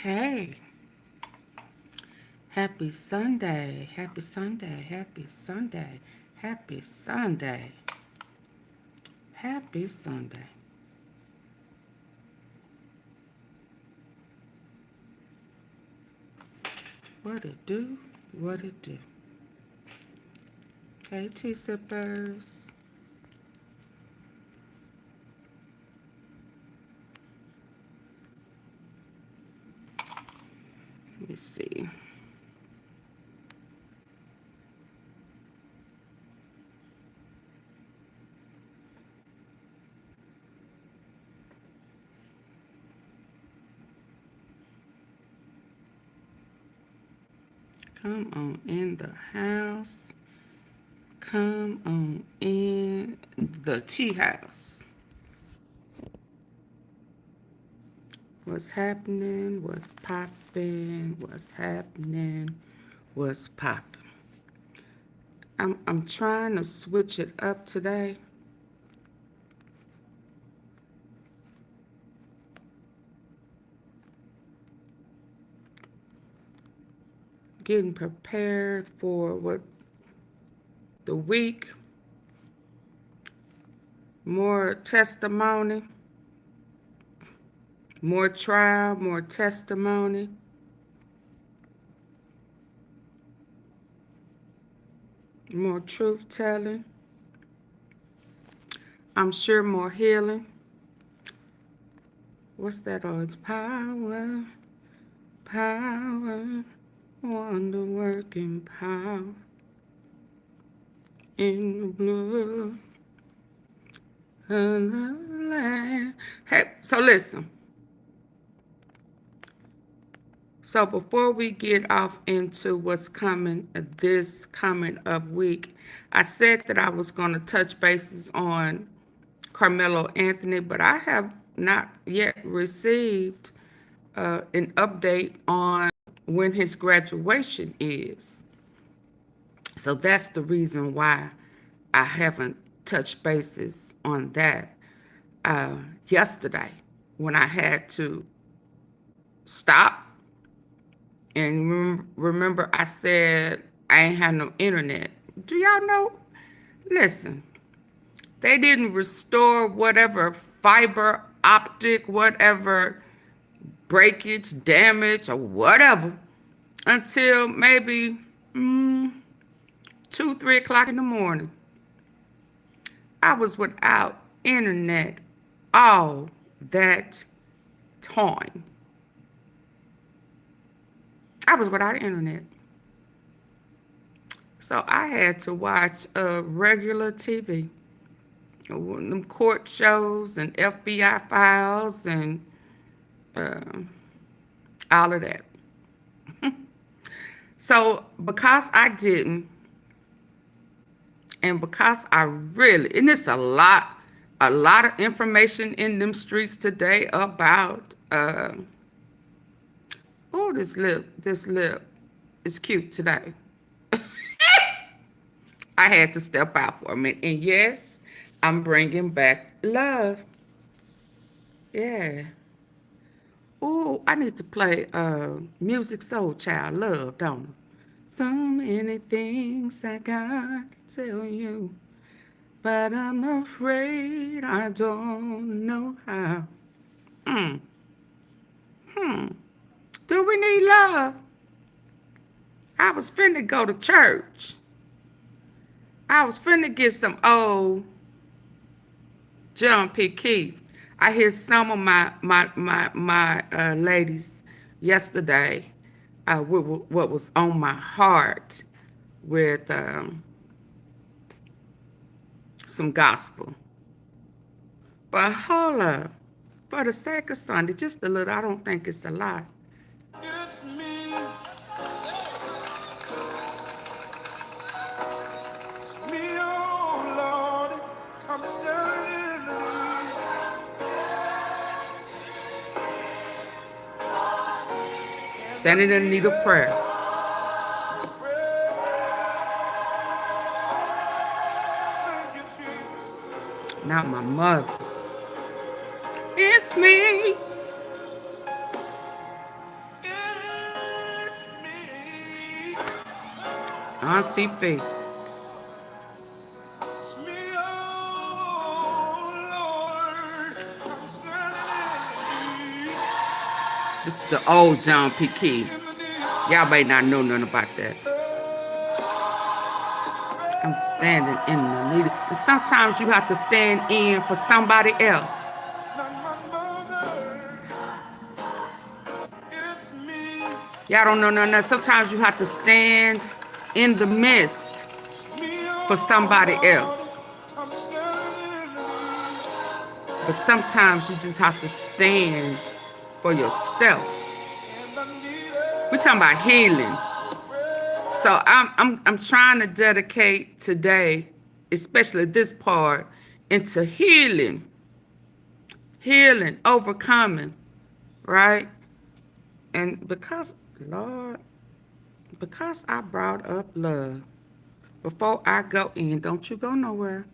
Hey, happy Sunday, happy Sunday, happy Sunday, happy Sunday, happy Sunday. What it do? What it do? Hey, tea sippers. Let me see. Come on in the house. Come on in the tea house. What's happening? What's popping? What's happening? What's popping? I'm trying to switch it up today. Getting prepared for what the week. More testimony. More trial, more testimony. More truth telling. I'm sure more healing. What's that? Oh, it's power, power, wonder working power in the blood of the Lamb. Hey, so listen. So before we get off into what's coming this coming up week, I said that I was going to touch bases on Carmelo Anthony, but I have not yet received an update on when his graduation is. So that's the reason why I haven't touched bases on that. Yesterday, when I had to stop, and remember I said I ain't had no internet. Do y'all know? Listen, they didn't restore whatever fiber optic, whatever breakage, damage, or whatever until maybe 2, 3 o'clock in the morning. I was without internet all that time. I was without internet. So I had to watch regular TV. Them court shows and FBI files and all of that. So because I didn't, and because I really, and it's a lot of information in them streets today about, oh, this lip is cute today. I had to step out for a minute. And yes, I'm bringing back love. Yeah. Oh, I need to play Music Soul Child Love, don't I? So many things I got to tell you, but I'm afraid I don't know how. Do we need love? I was finna go to church. I was finna get some old John P. Keith. I hear some of my ladies yesterday what was on my heart with some gospel. But hold up, for the sake of Sunday, just a little, I don't think it's a lot. It's me. It's me, oh Lord, I'm standing in need of prayer. Not my mother. It's me. AunTeaFee. This is the old John P. Key. Y'all may not know nothing about that. I'm standing in the need. And sometimes you have to stand in for somebody else. Y'all don't know nothing else. Sometimes you have to stand in the midst for somebody else. But sometimes you just have to stand for yourself. We're talking about healing. So I'm trying to dedicate today, especially this part, into healing. Healing, overcoming, right? And because, Lord, because I brought up love, before I go in, don't you go nowhere.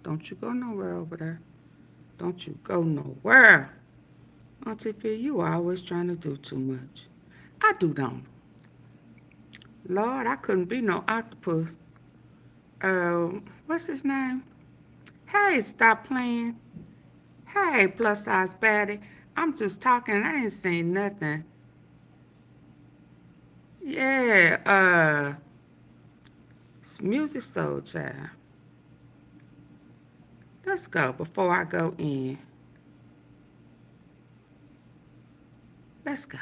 Don't you go nowhere over there. Don't you go nowhere. AunTeaFee, you always trying to do too much. I do don't. Lord, I couldn't be no octopus. What's his name? Hey, stop playing. Hey, plus size baddie. I'm just talking. I ain't saying nothing. Yeah, it's Music Soul Child. Let's go before I go in. Let's go.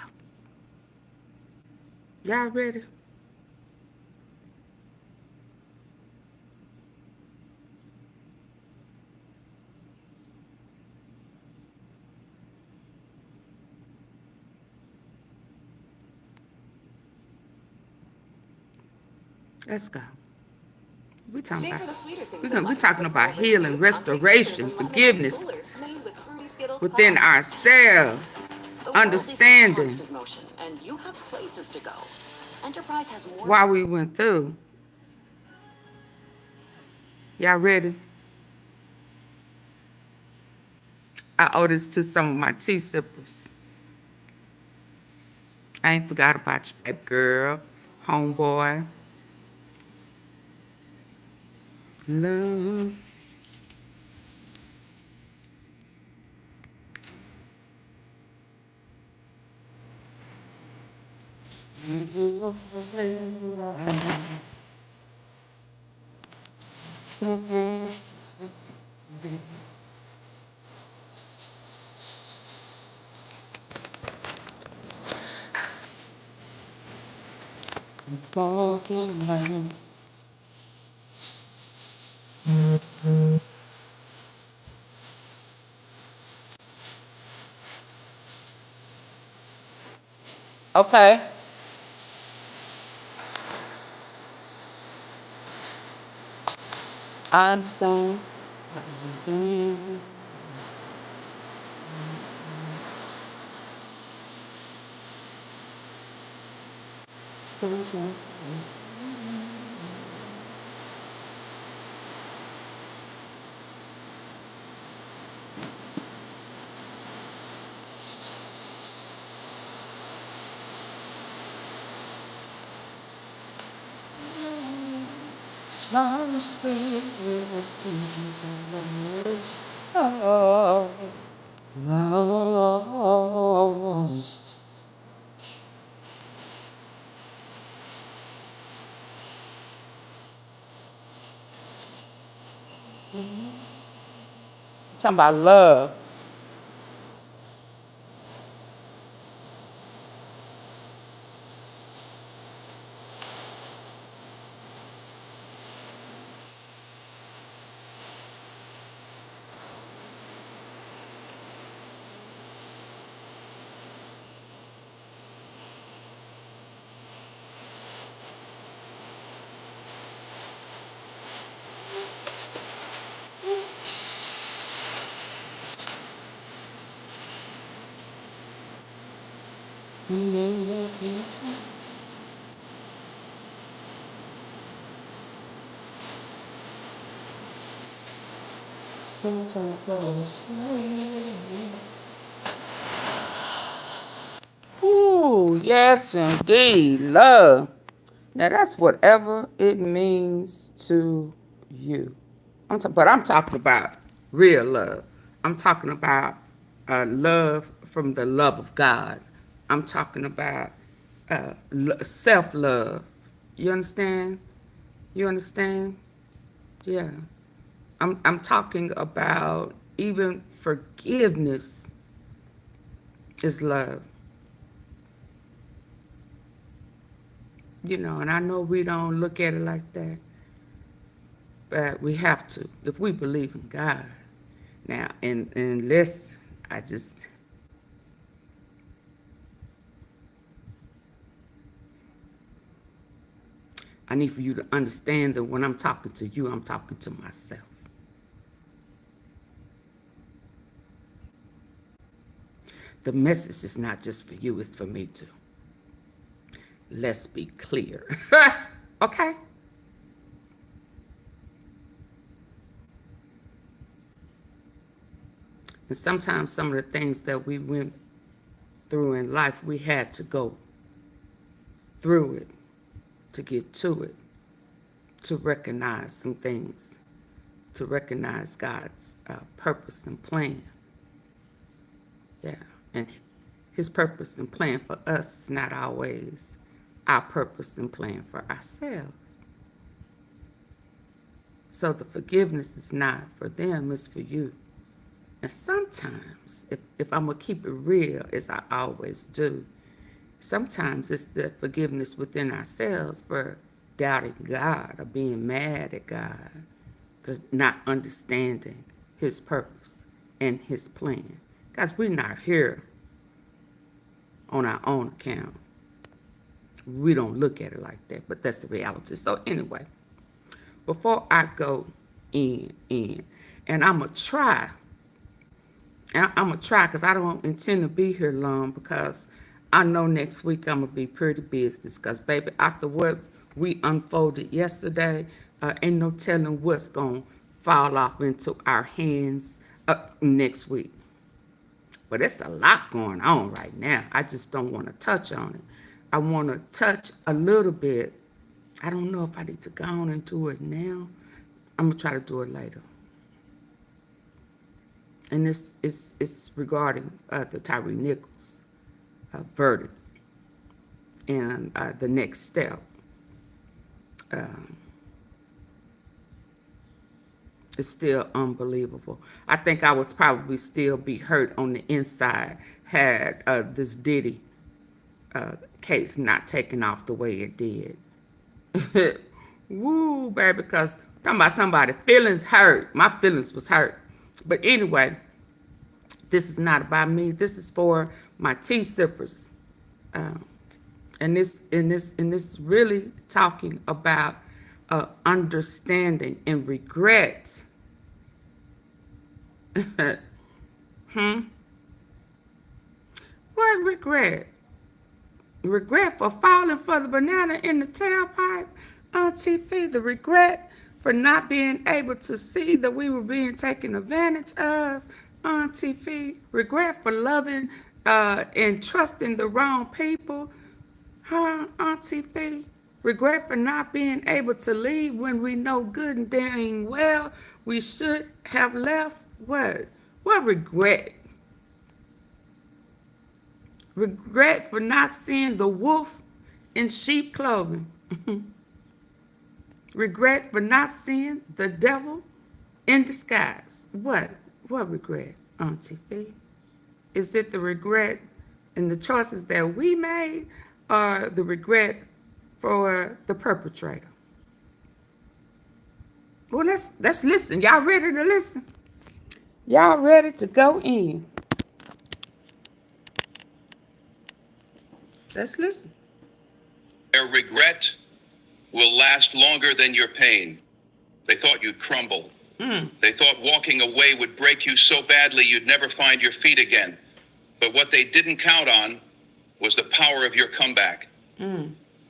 Y'all ready? Let's go. We're talking about healing, restoration, forgiveness within ourselves, understanding why we went through. Y'all ready? I owe this to some of my tea sippers. I ain't forgot about you, baby girl, homeboy. Love. Okay. I understand. Talking about love. Ooh, yes indeed, love. Now that's whatever it means to you. But I'm talking about real love. I'm talking about love from the love of God. I'm talking about self-love. You understand? You understand? Yeah. I'm talking about even forgiveness is love. You know, and I know we don't look at it like that, but we have to if we believe in God. Now, and unless I just, I need for you to understand that when I'm talking to you, I'm talking to myself. The message is not just for you, it's for me too. Let's be clear. Okay? And sometimes some of the things that we went through in life, we had to go through it to get to it, to recognize some things, to recognize God's purpose and plan. Yeah, and his purpose and plan for us is not always our purpose and plan for ourselves. So the forgiveness is not for them, it's for you. And sometimes, if I'm going to keep it real, as I always do, sometimes it's the forgiveness within ourselves for doubting God or being mad at God, because not understanding his purpose and his plan. Guys, we're not here on our own account. We don't look at it like that, but that's the reality. So anyway, before I go in, and I'm going to try because I don't intend to be here long, because I know next week I'm going to be pretty busy, because, baby, after what we unfolded yesterday, ain't no telling what's going to fall off into our hands next week. But it's a lot going on right now. I just don't want to touch on it. I want to touch a little bit. I don't know if I need to go on and do it now. I'm going to try to do it later. And this is regarding the Tyree Nichols verdict and the next step. It's still unbelievable. I think I was probably still be hurt on the inside had this Diddy case not taken off the way it did. Woo, baby, because talking about somebody feelings hurt. My feelings was hurt. But anyway, this is not about me. This is for my tea sippers. And this really talking about understanding and regret. What regret? Regret for falling for the banana in the tailpipe? AunTeaFee, the regret for not being able to see that we were being taken advantage of? AunTeaFee, regret for loving and trusting the wrong people? Huh, AunTeaFee? Regret for not being able to leave when we know good and dang well we should have left? What? What regret? Regret for not seeing the wolf in sheep clothing. Regret for not seeing the devil in disguise. What? What regret, AunTeaFee? Is it the regret in the choices that we made, or the regret for the perpetrator? Well, let's listen. Y'all ready to listen? Y'all ready to go in? Let's listen. Their regret will last longer than your pain. They thought you'd crumble. They thought walking away would break you so badly you'd never find your feet again. But what they didn't count on was the power of your comeback.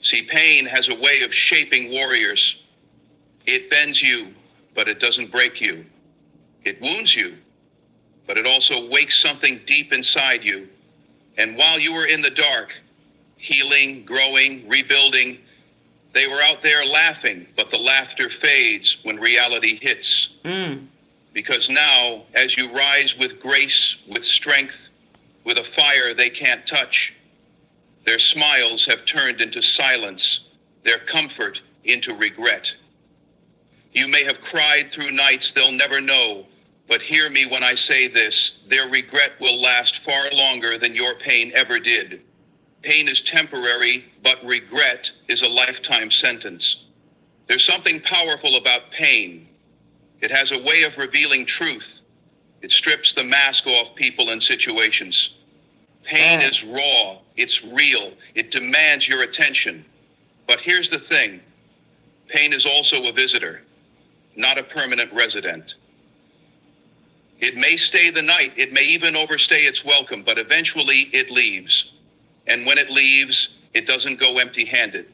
See, pain has a way of shaping warriors. It bends you, but it doesn't break you. It wounds you, but it also wakes something deep inside you. And while you were in the dark, healing, growing, rebuilding, They were out there laughing, but the laughter fades when reality hits. Because now, as you rise with grace, with strength, with a fire they can't touch, their smiles have turned into silence, their comfort into regret. You may have cried through nights they'll never know, but hear me when I say this, their regret will last far longer than your pain ever did. Pain is temporary, but regret is a lifetime sentence. There's something powerful about pain. It has a way of revealing truth. It strips the mask off people and situations. Pain is raw, it's real, it demands your attention. But here's the thing, pain is also a visitor, not a permanent resident. It may stay the night, it may even overstay its welcome, but eventually it leaves. And when it leaves, it doesn't go empty-handed.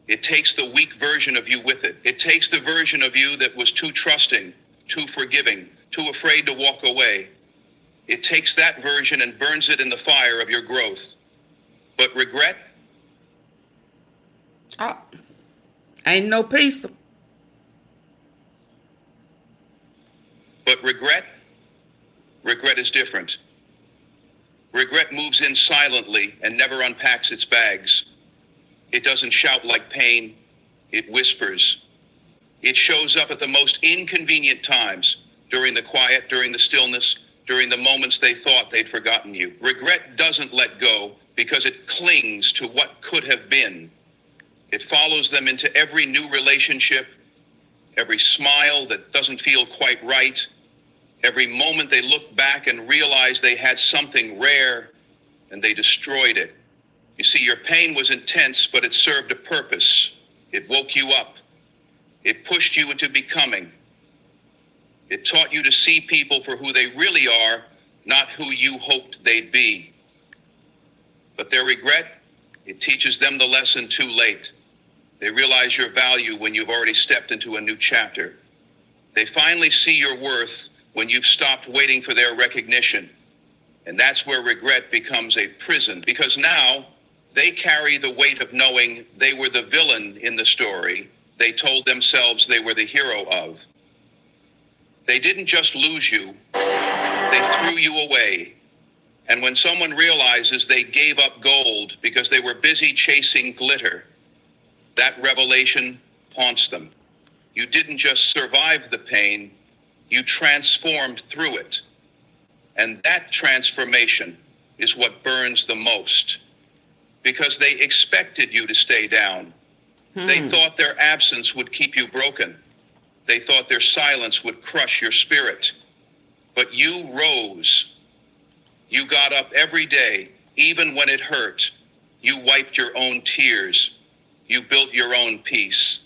It takes the weak version of you with it. It takes the version of you that was too trusting, too forgiving, too afraid to walk away. It takes that version and burns it in the fire of your growth. But regret? Ain't no peace. But regret? Regret is different. Regret moves in silently and never unpacks its bags. It doesn't shout like pain, it whispers. It shows up at the most inconvenient times, during the quiet, during the stillness, during the moments they thought they'd forgotten you. Regret doesn't let go because it clings to what could have been. It follows them into every new relationship, every smile that doesn't feel quite right, every moment they look back and realize they had something rare and they destroyed it. You see, your pain was intense, but it served a purpose. It woke you up. It pushed you into becoming. It taught you to see people for who they really are, not who you hoped they'd be. But their regret, it teaches them the lesson too late. They realize your value when you've already stepped into a new chapter. They finally see your worth when you've stopped waiting for their recognition. And that's where regret becomes a prison, because now they carry the weight of knowing they were the villain in the story they told themselves they were the hero of. They didn't just lose you, they threw you away. And when someone realizes they gave up gold because they were busy chasing glitter, that revelation haunts them. You didn't just survive the pain, you transformed through it. And that transformation is what burns the most, because they expected you to stay down. They thought their absence would keep you broken. They thought their silence would crush your spirit. But you rose. You got up every day, even when it hurt. You wiped your own tears. You built your own peace.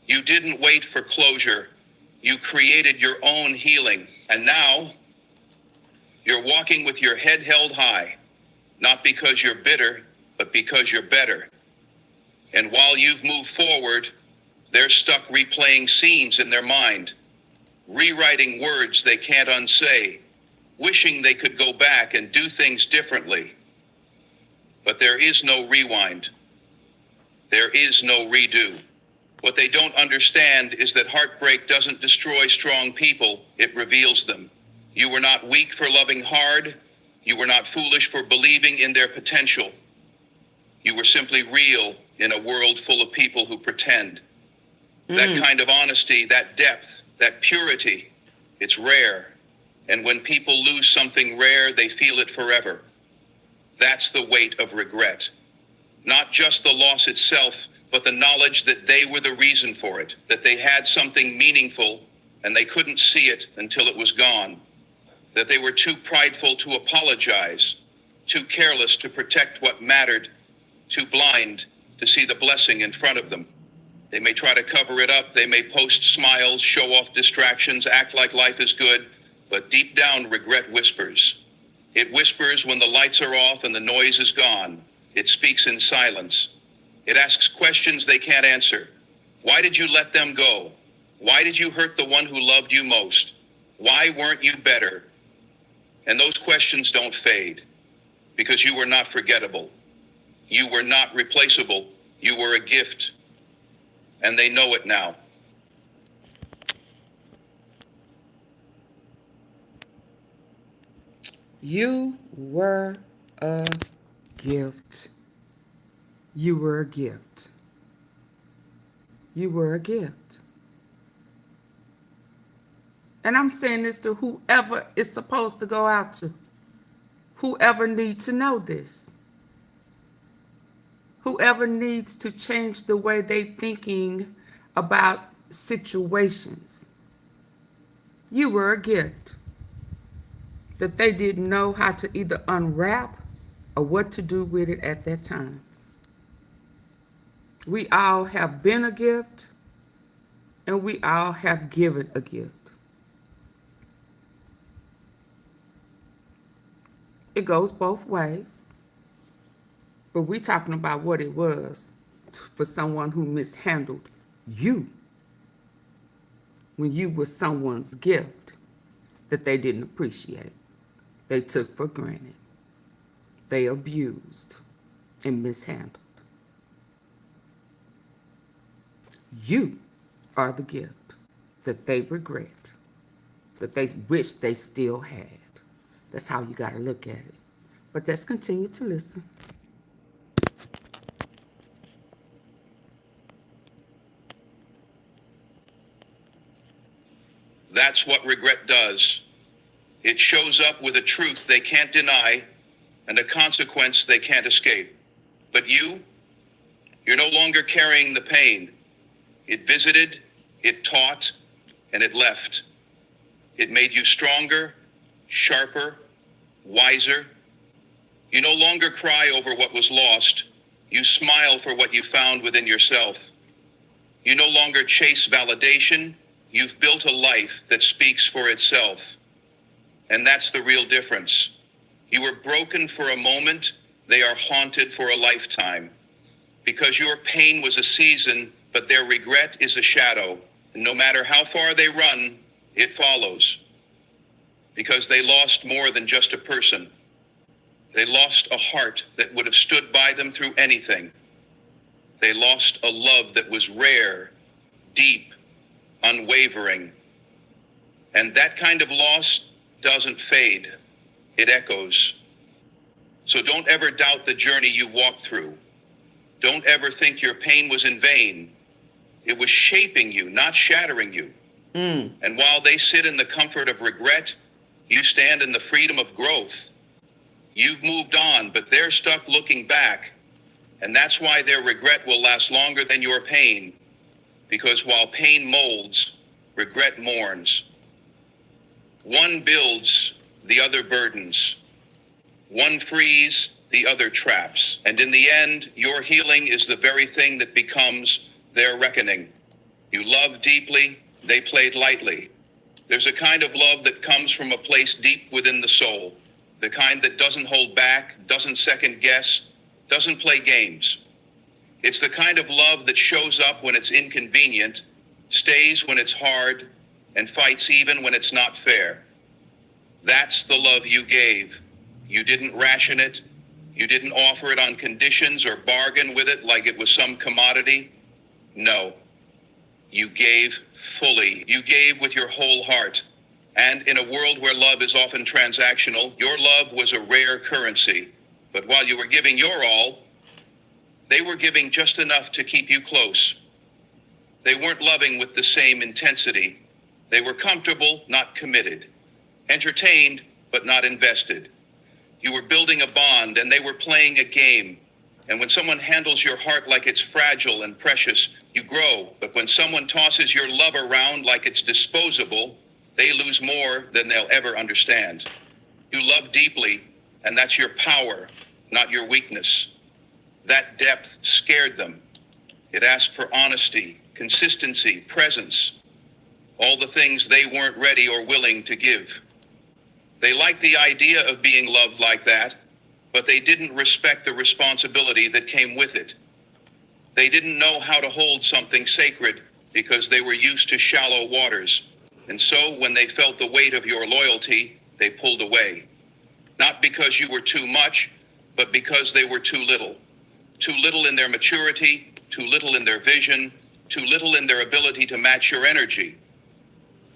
You didn't wait for closure. You created your own healing. And now, you're walking with your head held high, not because you're bitter, but because you're better. And while you've moved forward, they're stuck replaying scenes in their mind, rewriting words they can't unsay, wishing they could go back and do things differently. But there is no rewind. There is no redo. What they don't understand is that heartbreak doesn't destroy strong people, it reveals them. You were not weak for loving hard. You were not foolish for believing in their potential. You were simply real in a world full of people who pretend. That kind of honesty, that depth, that purity, it's rare. And when people lose something rare, they feel it forever. That's the weight of regret. Not just the loss itself, but the knowledge that they were the reason for it, that they had something meaningful and they couldn't see it until it was gone, that they were too prideful to apologize, too careless to protect what mattered, too blind to see the blessing in front of them. They may try to cover it up, they may post smiles, show off distractions, act like life is good, but deep down regret whispers. It whispers when the lights are off and the noise is gone. It speaks in silence. It asks questions they can't answer. Why did you let them go? Why did you hurt the one who loved you most? Why weren't you better? And those questions don't fade, because you were not forgettable. You were not replaceable. You were a gift. and they know it now. You were a gift. You were a gift. You were a gift. And I'm saying this to whoever is supposed to go out to. Whoever needs to know this. Whoever needs to change the way they thinking about situations. You were a gift that they didn't know how to either unwrap or what to do with it at that time. We all have been a gift, and we all have given a gift. It goes both ways. But we're talking about what it was for someone who mishandled you when you were someone's gift that they didn't appreciate. They took for granted. They abused and mishandled. You are the gift that they regret, that they wish they still had. That's how you got to look at it. But let's continue to listen. That's what regret does. It shows up with a truth they can't deny and a consequence they can't escape. But you're no longer carrying the pain. It visited, it taught, and it left. It made you stronger, sharper, wiser. You no longer cry over what was lost. You smile for what you found within yourself. You no longer chase validation. You've built a life that speaks for itself. And that's the real difference. You were broken for a moment. They are haunted for a lifetime. Because your pain was a season, but their regret is a shadow. And no matter how far they run, it follows. Because they lost more than just a person. They lost a heart that would have stood by them through anything. They lost a love that was rare, deep, unwavering. And that kind of loss doesn't fade. It echoes. So don't ever doubt the journey you walked through. Don't ever think your pain was in vain. It was shaping you, not shattering you. And while they sit in the comfort of regret, you stand in the freedom of growth. You've moved on, but they're stuck looking back. And that's why their regret will last longer than your pain. Because while pain molds, regret mourns. One builds, the other burdens. One frees, the other traps. And in the end, your healing is the very thing that becomes their reckoning. You love deeply, they played lightly. There's a kind of love that comes from a place deep within the soul. The kind that doesn't hold back, doesn't second guess, doesn't play games. It's the kind of love that shows up when it's inconvenient, stays when it's hard, and fights even when it's not fair. That's the love you gave. You didn't ration it. You didn't offer it on conditions or bargain with it like it was some commodity. No. You gave fully. You gave with your whole heart. And in a world where love is often transactional, your love was a rare currency. But while you were giving your all, they were giving just enough to keep you close. They weren't loving with the same intensity. They were comfortable, not committed. Entertained, but not invested. You were building a bond, and they were playing a game. And when someone handles your heart like it's fragile and precious, you grow. But when someone tosses your love around like it's disposable, they lose more than they'll ever understand. You love deeply, and that's your power, not your weakness. That depth scared them. It asked for honesty, consistency, presence, all the things they weren't ready or willing to give. They liked the idea of being loved like that, but they didn't respect the responsibility that came with it. They didn't know how to hold something sacred because they were used to shallow waters. And so when they felt the weight of your loyalty, they pulled away. Not because you were too much, but because they were too little. Too little in their maturity, too little in their vision, too little in their ability to match your energy.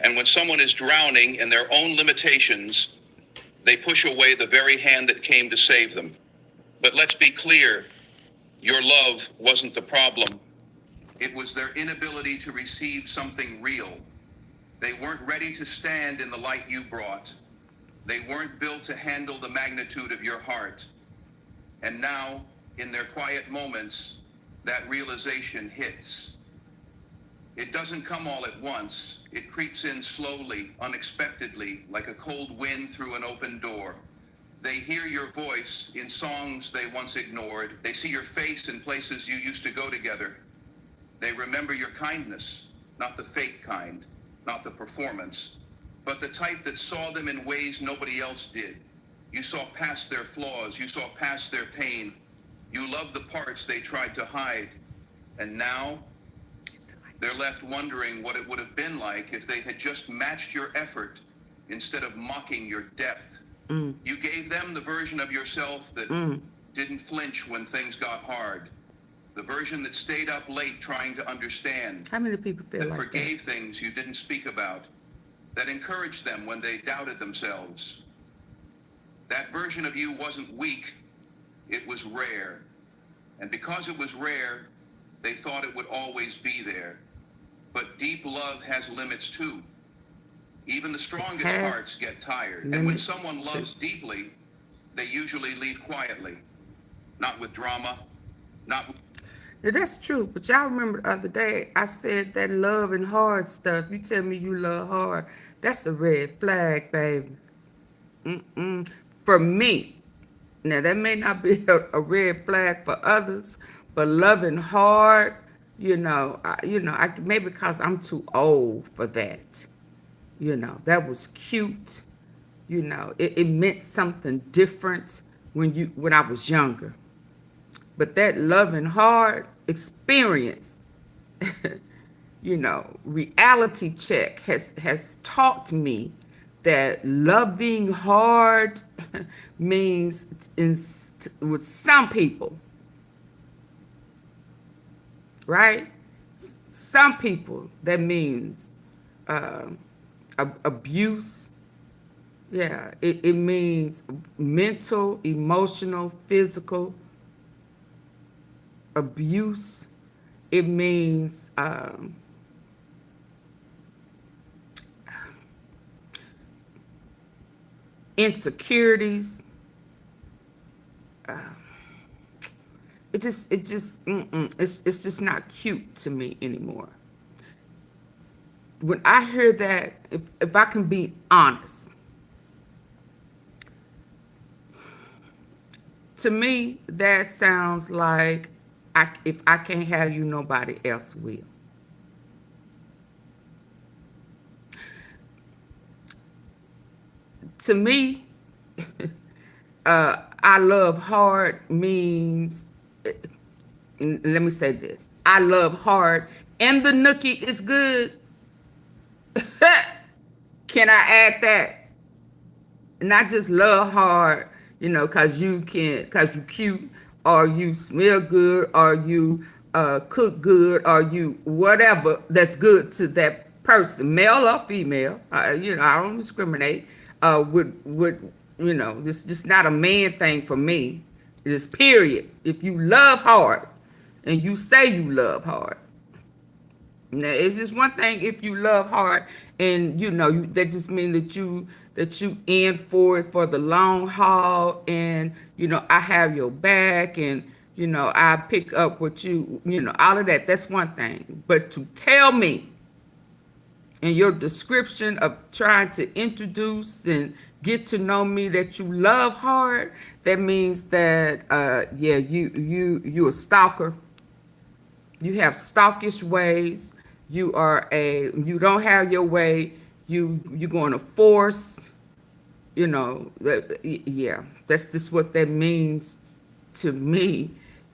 And when someone is drowning in their own limitations, they push away the very hand that came to save them. But let's be clear, your love wasn't the problem. It was their inability to receive something real. They weren't ready to stand in the light you brought. They weren't built to handle the magnitude of your heart. And now, in their quiet moments, that realization hits. It doesn't come all at once. It creeps in slowly, unexpectedly, like a cold wind through an open door. They hear your voice in songs they once ignored. They see your face in places you used to go together. They remember your kindness, not the fake kind, not the performance, but the type that saw them in ways nobody else did. You saw past their flaws. You saw past their pain. You loved the parts they tried to hide. And now, they're left wondering what it would have been like if they had just matched your effort instead of mocking your depth. You gave them the version of yourself that didn't flinch when things got hard. The version that stayed up late trying to understand. How many people feel that like forgave things you didn't speak about. That encouraged them when they doubted themselves. That version of you wasn't weak. It was rare. And because it was rare, they thought it would always be there. But deep love has limits too. Even the strongest hearts get tired. And when someone loves deeply, they usually leave quietly. Not with drama, not with... Now, that's true, but y'all remember the other day, I said that love and hard stuff. You tell me you love hard. That's a red flag, baby. For me. Now, that may not be a red flag for others, but loving hard, maybe because I'm too old for that. That was cute. It meant something different when I was younger. But that loving hard experience, reality check has taught me that loving hard means with some people, right? Some people, that means abuse. Yeah, it means mental, emotional, physical abuse. It means insecurities. It's just not cute to me anymore. When I hear that, if I can be honest, to me that sounds like if I can't have you, nobody else will. To me, I love hard means, let me say this. I love hard and the nookie is good. Can I add that? Not just love hard, cause you cute, or you smell good, or you cook good, or you whatever that's good to that person, male or female. I don't discriminate. This just not a man thing for me. It's period. If you love hard, and you say you love hard. Now it's just one thing if you love hard, and that just means that you in for it for the long haul, and I have your back, and I pick up what you all of that. That's one thing. But to tell me in your description of trying to introduce and get to know me that you love hard, that means that you a stalker. You have stalkish ways. You don't have your way. You're going to force, that's just what that means to me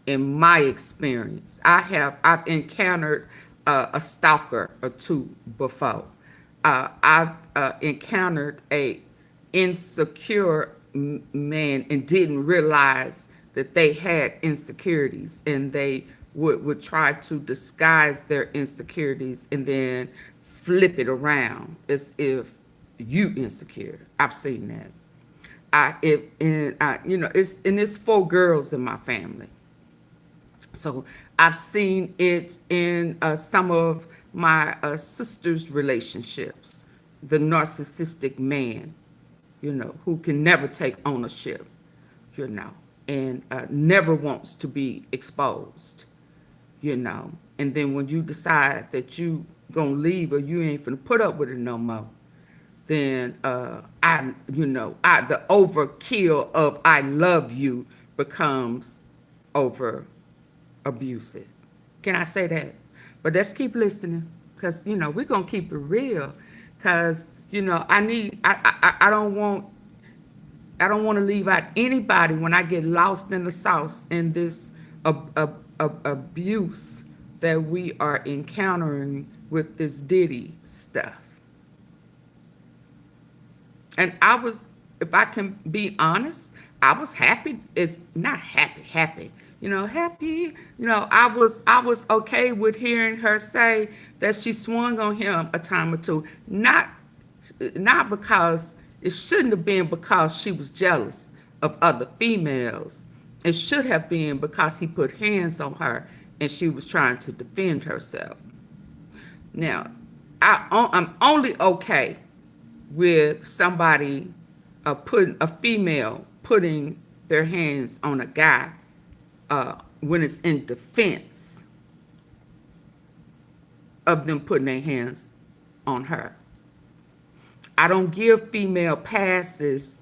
in my experience. I've encountered a stalker or two before. I've encountered a insecure man and didn't realize that they had insecurities, and they would try to disguise their insecurities and then flip it around as if you insecure. I've seen that. It's 4 girls in my family. So I've seen it in some of my sisters' relationships. The narcissistic man, who can never take ownership, and never wants to be exposed, And then when you decide that you gonna leave or you ain't finna put up with it no more, then the overkill of I love you becomes over abusive. Can I say that? But let's keep listening, because we're gonna keep it real, because I don't want to leave out anybody when I get lost in the sauce in this abuse that we are encountering with this Diddy stuff. And if I can be honest, I was happy. It's not happy. Happy. I was okay with hearing her say that she swung on him a time or two. Not because it shouldn't have been because she was jealous of other females. It should have been because he put hands on her and she was trying to defend herself. Now, I'm only okay with somebody a female putting their hands on a guy when it's in defense of them putting their hands on her. I don't give female passes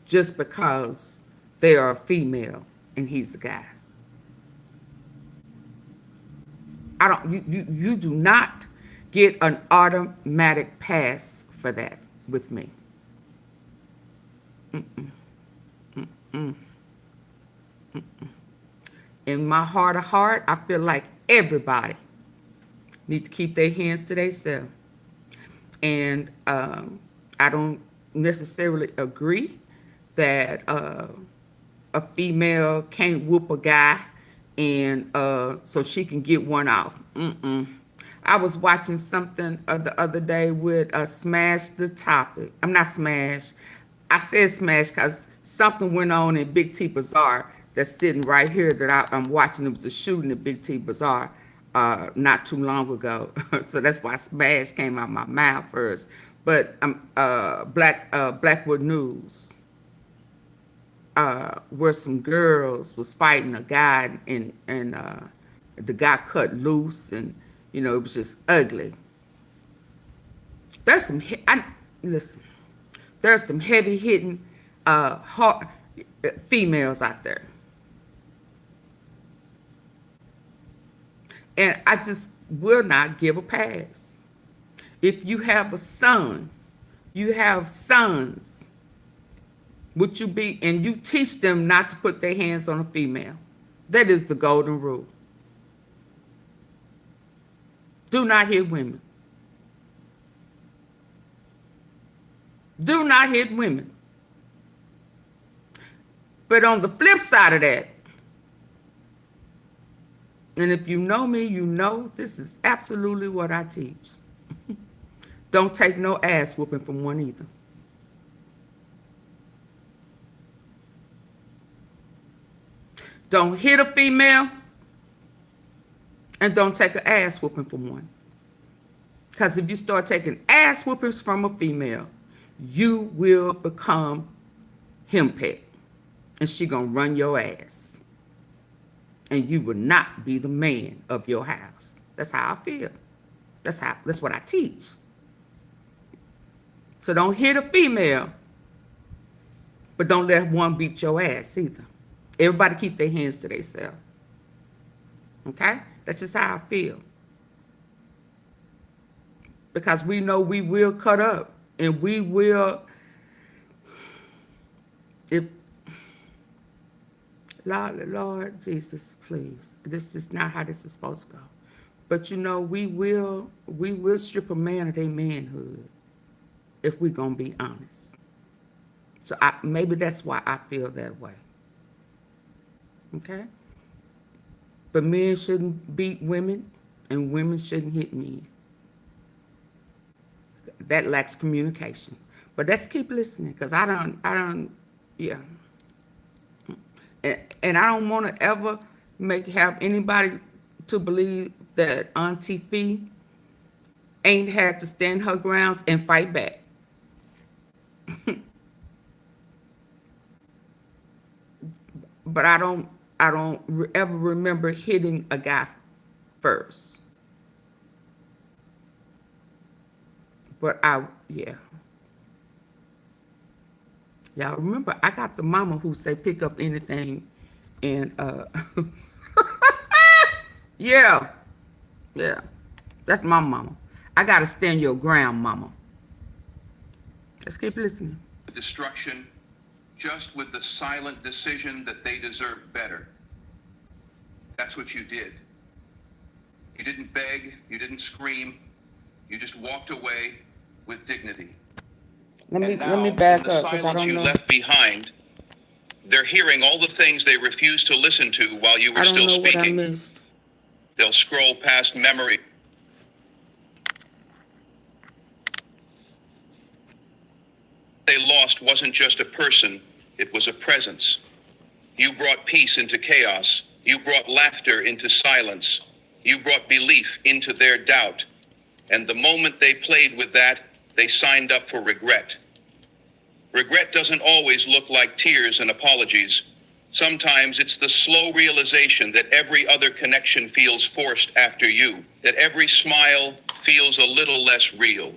just because they are a female and he's a guy. You do not get an automatic pass for that with me. In my heart of heart, I feel like everybody needs to keep their hands to themselves. And I don't necessarily agree that a female can't whoop a guy and so she can get one off. I was watching something the other day with Smash the Topic. I'm not Smash. I said Smash because something went on in Big T Bazaar that's sitting right here that I'm watching. It was a shooting at Big T Bazaar not too long ago. So that's why Smash came out my mouth first. But Blackwood News, where some girls was fighting a guy and the guy cut loose and it was just ugly. There's some there's some heavy hitting hard females out there. And I just will not give a pass. If you have a son, you have sons, would you be, and you teach them not to put their hands on a female. That is the golden rule. Do not hit women. Do not hit women. But on the flip side of that, and if you know me, you know this is absolutely what I teach. Don't take no ass whooping from one either. Don't hit a female and don't take an ass whooping from one. Because if you start taking ass whoopings from a female, you will become henpecked and she gonna run your ass. And you will not be the man of your house. That's how I feel. That's what I teach. So don't hit a female, but don't let one beat your ass either. Everybody keep their hands to themselves. Okay? That's just how I feel. Because we know we will cut up and we will, if, Lord Jesus, please. This is not how this is supposed to go. But we will strip a man of their manhood if we're going to be honest. So maybe that's why I feel that way. Okay? But men shouldn't beat women, and women shouldn't hit men. That lacks communication. But let's keep listening, because yeah. And I don't want to ever have anybody to believe that AunTeaFee ain't had to stand her grounds and fight back. But I don't ever remember hitting a guy first. But yeah. Y'all remember, I got the mama who say pick up anything, and yeah, that's my mama. I gotta stand your ground, mama. Let's keep listening. Destruction, just with the silent decision that they deserve better. That's what you did. You didn't beg, you didn't scream, you just walked away with dignity. Let me back up, because I don't know. You left behind, they're hearing all the things they refused to listen to while you were still speaking. What I missed. They'll scroll past memory. They lost wasn't just a person, it was a presence. You brought peace into chaos. You brought laughter into silence. You brought belief into their doubt. And the moment they played with that, they signed up for regret. Regret doesn't always look like tears and apologies. Sometimes it's the slow realization that every other connection feels forced after you, that every smile feels a little less real,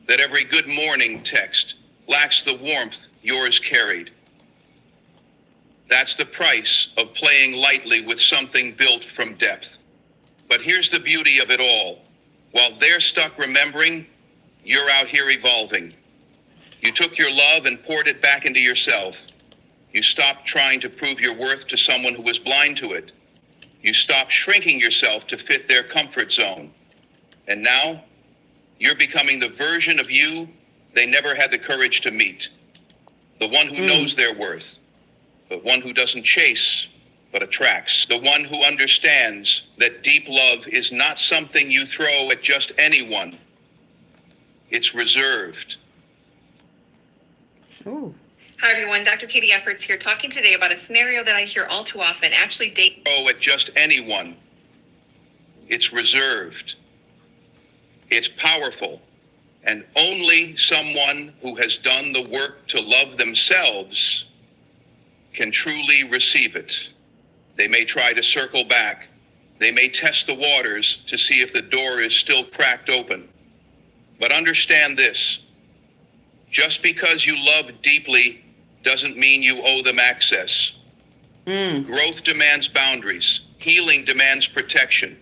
that every good morning text lacks the warmth yours carried. That's the price of playing lightly with something built from depth. But here's the beauty of it all. While they're stuck remembering, you're out here evolving. You took your love and poured it back into yourself. You stopped trying to prove your worth to someone who was blind to it. You stopped shrinking yourself to fit their comfort zone. And now, you're becoming the version of you they never had the courage to meet. The one who knows their worth. The one who doesn't chase, but attracts. The one who understands that deep love is not something you throw at just anyone. It's reserved. Ooh. Hi everyone, Dr. Katie Efforts here, talking today about a scenario that I hear all too often, actually throw at just anyone. It's reserved. It's powerful. And only someone who has done the work to love themselves can truly receive it. They may try to circle back. They may test the waters to see if the door is still cracked open. But understand this. Just because you love deeply doesn't mean you owe them access. Growth demands boundaries. Healing demands protection.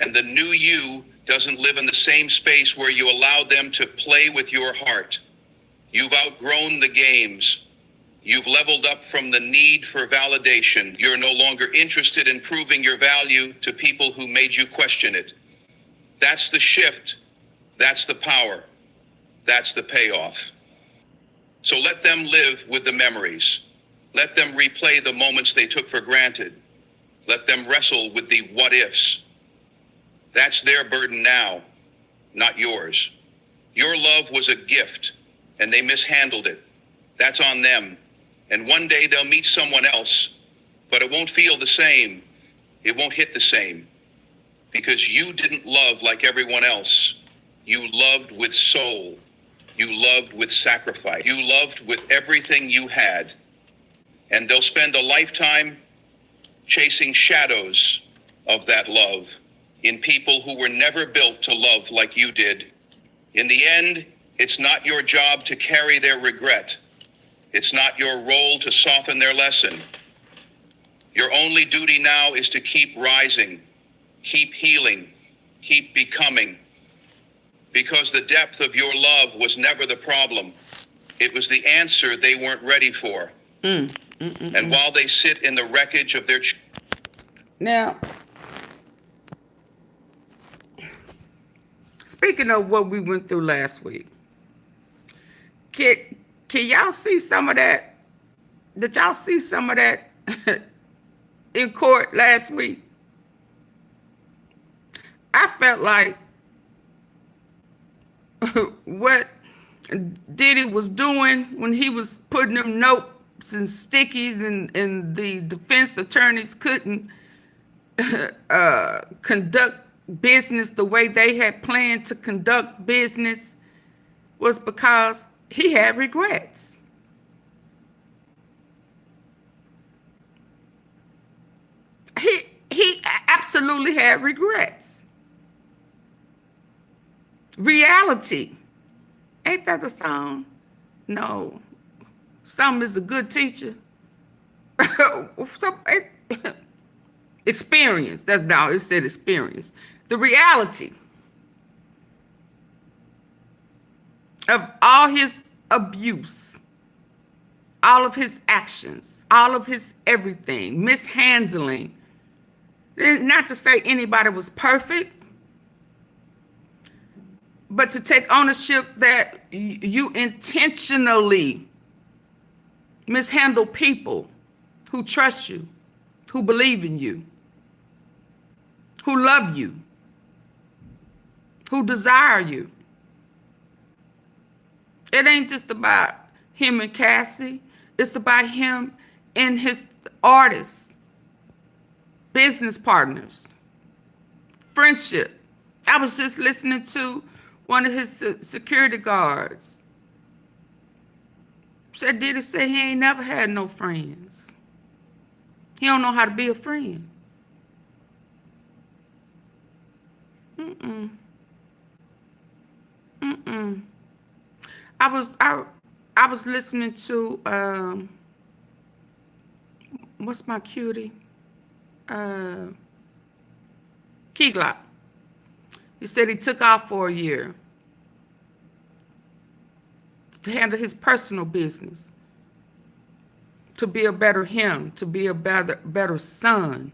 And the new you doesn't live in the same space where you allowed them to play with your heart. You've outgrown the games. You've leveled up from the need for validation. You're no longer interested in proving your value to people who made you question it. That's the shift. That's the power. That's the payoff. So let them live with the memories. Let them replay the moments they took for granted. Let them wrestle with the what ifs. That's their burden now, not yours. Your love was a gift, and they mishandled it. That's on them. And one day they'll meet someone else, but it won't feel the same. It won't hit the same. Because you didn't love like everyone else. You loved with soul. You loved with sacrifice. You loved with everything you had. And they'll spend a lifetime chasing shadows of that love in people who were never built to love like you did. In the end, it's not your job to carry their regret. It's not your role to soften their lesson. Your only duty now is to keep rising, keep healing, keep becoming. Because the depth of your love was never the problem. It was the answer they weren't ready for. And while they sit in the wreckage of their... Now, speaking of what we went through last week, can y'all see some of that? Did y'all see some of that in court last week? I felt like what Diddy was doing when he was putting them notes and stickies and the defense attorneys couldn't conduct business the way they had planned to conduct business was because he had regrets. He absolutely had regrets. Reality. Ain't that the song? No. Some is a good teacher. Experience. That's now it said experience. The reality of all his abuse, all of his actions, all of his everything, mishandling. Not to say anybody was perfect, but to take ownership that you intentionally mishandle people who trust you, who believe in you, who love you, who desire you. It ain't just about him and Cassie. It's about him and his artists, business partners, friendship. I was just listening to one of his security guards. Said Diddy said he ain't never had no friends. He don't know how to be a friend. I was listening to what's my cutie? KEYGLOCK. He said he took off for a year to handle his personal business, to be a better him, to be a better son,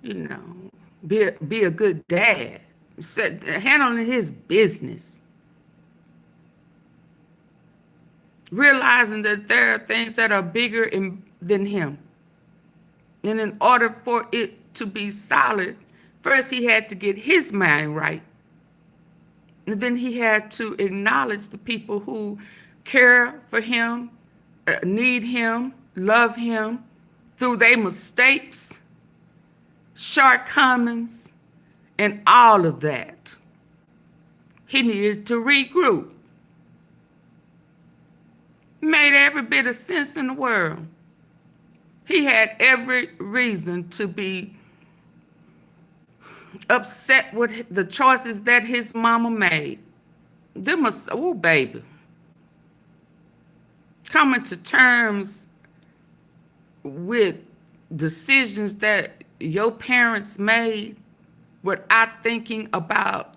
you know, be a good dad. He said handling his business, realizing that there are things that are bigger than him. And in order for it to be solid, first he had to get his mind right. And then he had to acknowledge the people who care for him, need him, love him through their mistakes, shortcomings, and all of that. He needed to regroup. Made every bit of sense in the world. He had every reason to be upset with the choices that his mama made. Them was, oh baby. Coming to terms with decisions that your parents made without thinking about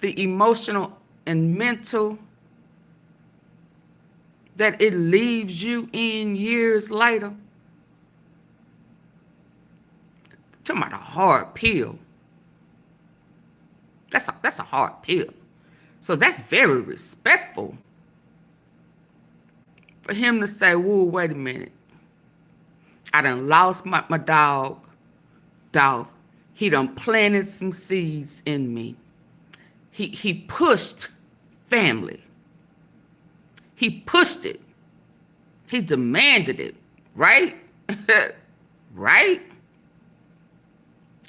the emotional and mental that it leaves you in years later. Talking about a hard pill. That's a hard pill. So that's very respectful for him to say, whoa, wait a minute. I done lost my dog, Dolph. He done planted some seeds in me. He pushed family. He pushed it. He demanded it, right? Right?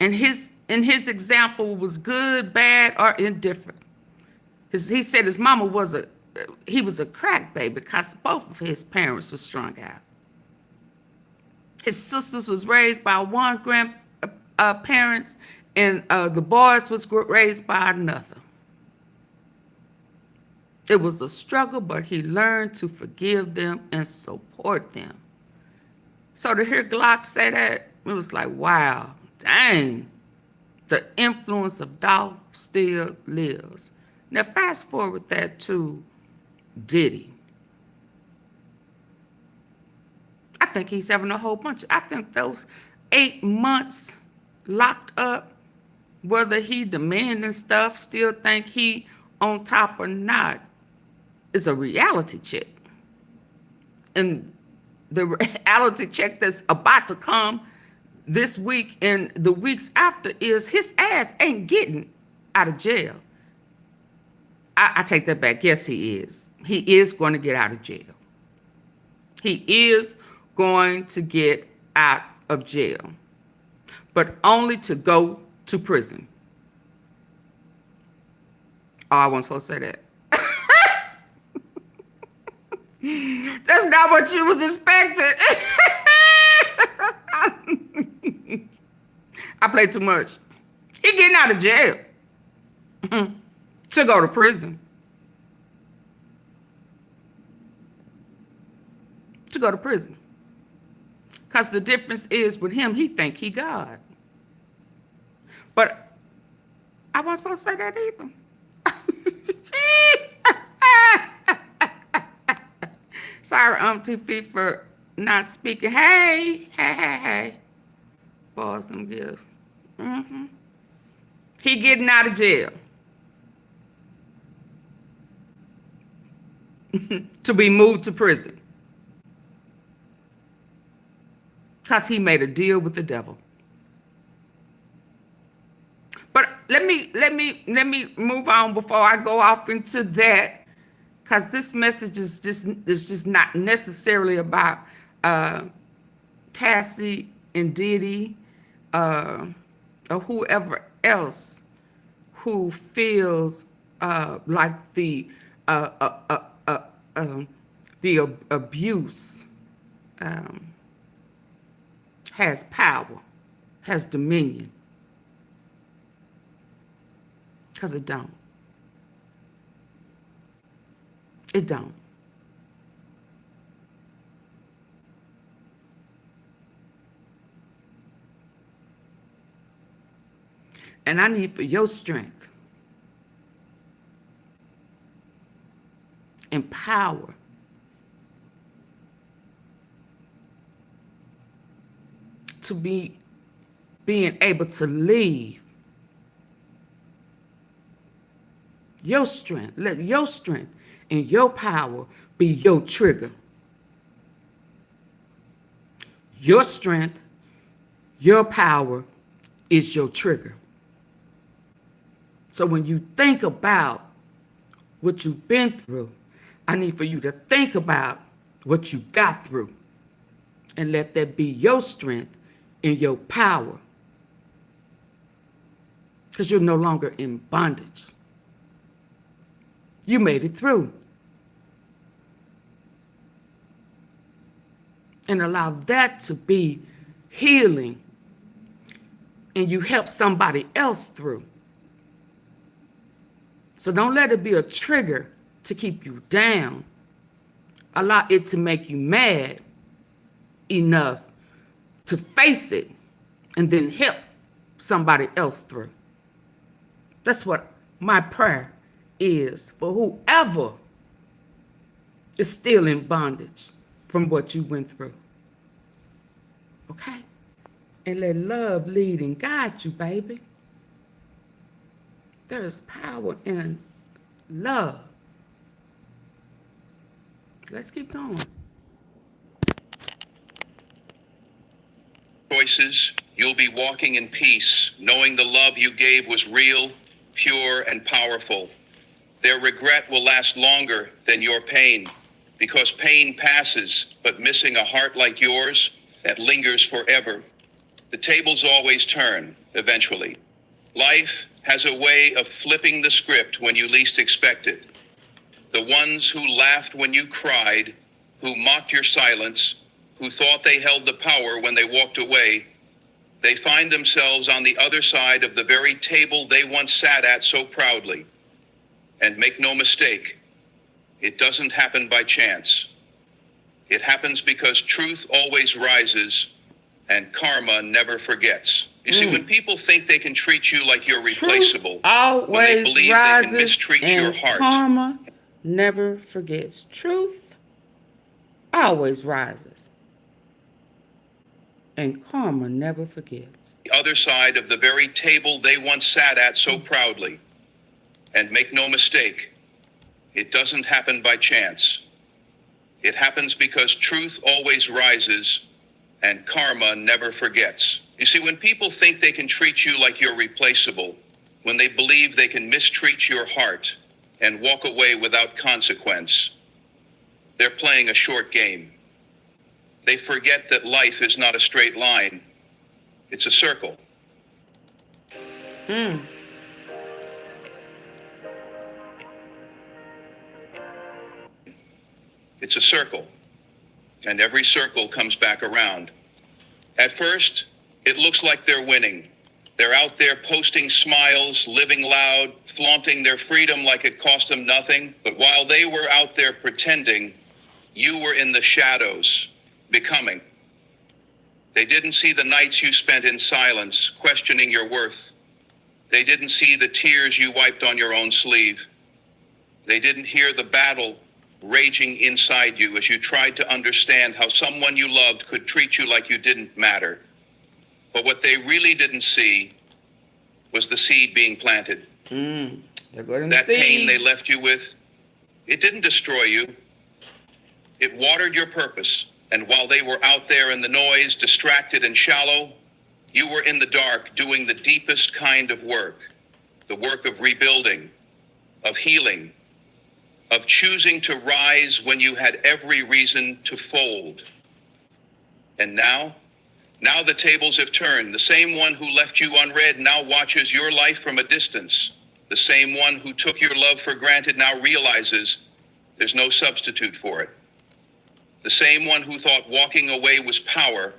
And his example was good, bad, or indifferent. He said his mama was a crack baby because both of his parents were strung out. His sisters was raised by one grandparents, and the boys was raised by another. It was a struggle, but he learned to forgive them and support them. So to hear Glock say that, it was like, wow, dang. The influence of Dolph still lives. Now fast forward that to Diddy. I think he's having a whole bunch. I think those 8 months locked up, whether he demanding stuff, still think he on top or not, is a reality check. And the reality check that's about to come, this week and the weeks after is his ass ain't getting out of jail. I take that back. Yes, he is. He is going to get out of jail. He is going to get out of jail, but only to go to prison. Oh, I wasn't supposed to say that. That's not what you was expecting. I played too much. He getting out of jail to go to prison. To go to prison. Because the difference is with him, he think he God. But I wasn't supposed to say that either. Sorry, AunTeaFee, for not speaking. Hey. Boys, them gifts. He getting out of jail. To be moved to prison. Because he made a deal with the devil. But let me move on before I go off into that. Because this message is just not necessarily about Cassie and Diddy or whoever else who feels like the abuse has power, has dominion. Because it don't. It don't. And I need for your strength and power to be being able to leave. Your strength, let your strength and your power be your trigger. Your strength, your power is your trigger. So when you think about what you've been through, I need for you to think about what you got through and let that be your strength and your power. Because you're no longer in bondage. You made it through. And allow that to be healing. And you help somebody else through. So don't let it be a trigger to keep you down. Allow it to make you mad enough to face it and then help somebody else through. That's what my prayer is for whoever is still in bondage from what you went through. Okay? And let love lead and guide you, baby. There is power in love. Let's keep going. Choices, you'll be walking in peace, knowing the love you gave was real, pure, and powerful. Their regret will last longer than your pain, because pain passes, but missing a heart like yours, that lingers forever. The tables always turn, eventually. Life has a way of flipping the script when you least expect it. The ones who laughed when you cried, who mocked your silence, who thought they held the power when they walked away, they find themselves on the other side of the very table they once sat at so proudly. And make no mistake, it doesn't happen by chance. It happens because truth always rises and karma never forgets. You see, when people think they can treat you like you're replaceable, when they believe they can mistreat your heart, karma never forgets. Truth always rises. And karma never forgets. the other side of the very table they once sat at so proudly. And make no mistake, it doesn't happen by chance. It happens because truth always rises and karma never forgets. You see, when people think they can treat you like you're replaceable, when they believe they can mistreat your heart and walk away without consequence, they're playing a short game. They forget that life is not a straight line. It's a circle. It's a circle, and every circle comes back around. At first, it looks like they're winning. They're out there posting smiles, living loud, flaunting their freedom like it cost them nothing. But while they were out there pretending, you were in the shadows, becoming. They didn't see the nights you spent in silence, questioning your worth. They didn't see the tears you wiped on your own sleeve. They didn't hear the battle raging inside you as you tried to understand how someone you loved could treat you like you didn't matter. But what they really didn't see was the seed being planted. That pain they left you with, it didn't destroy you. It watered your purpose. And while they were out there in the noise, distracted and shallow, you were in the dark doing the deepest kind of work, the work of rebuilding, of healing, of choosing to rise when you had every reason to fold. And now the tables have turned. The same one who left you unread now watches your life from a distance. The same one who took your love for granted now realizes there's no substitute for it. The same one who thought walking away was power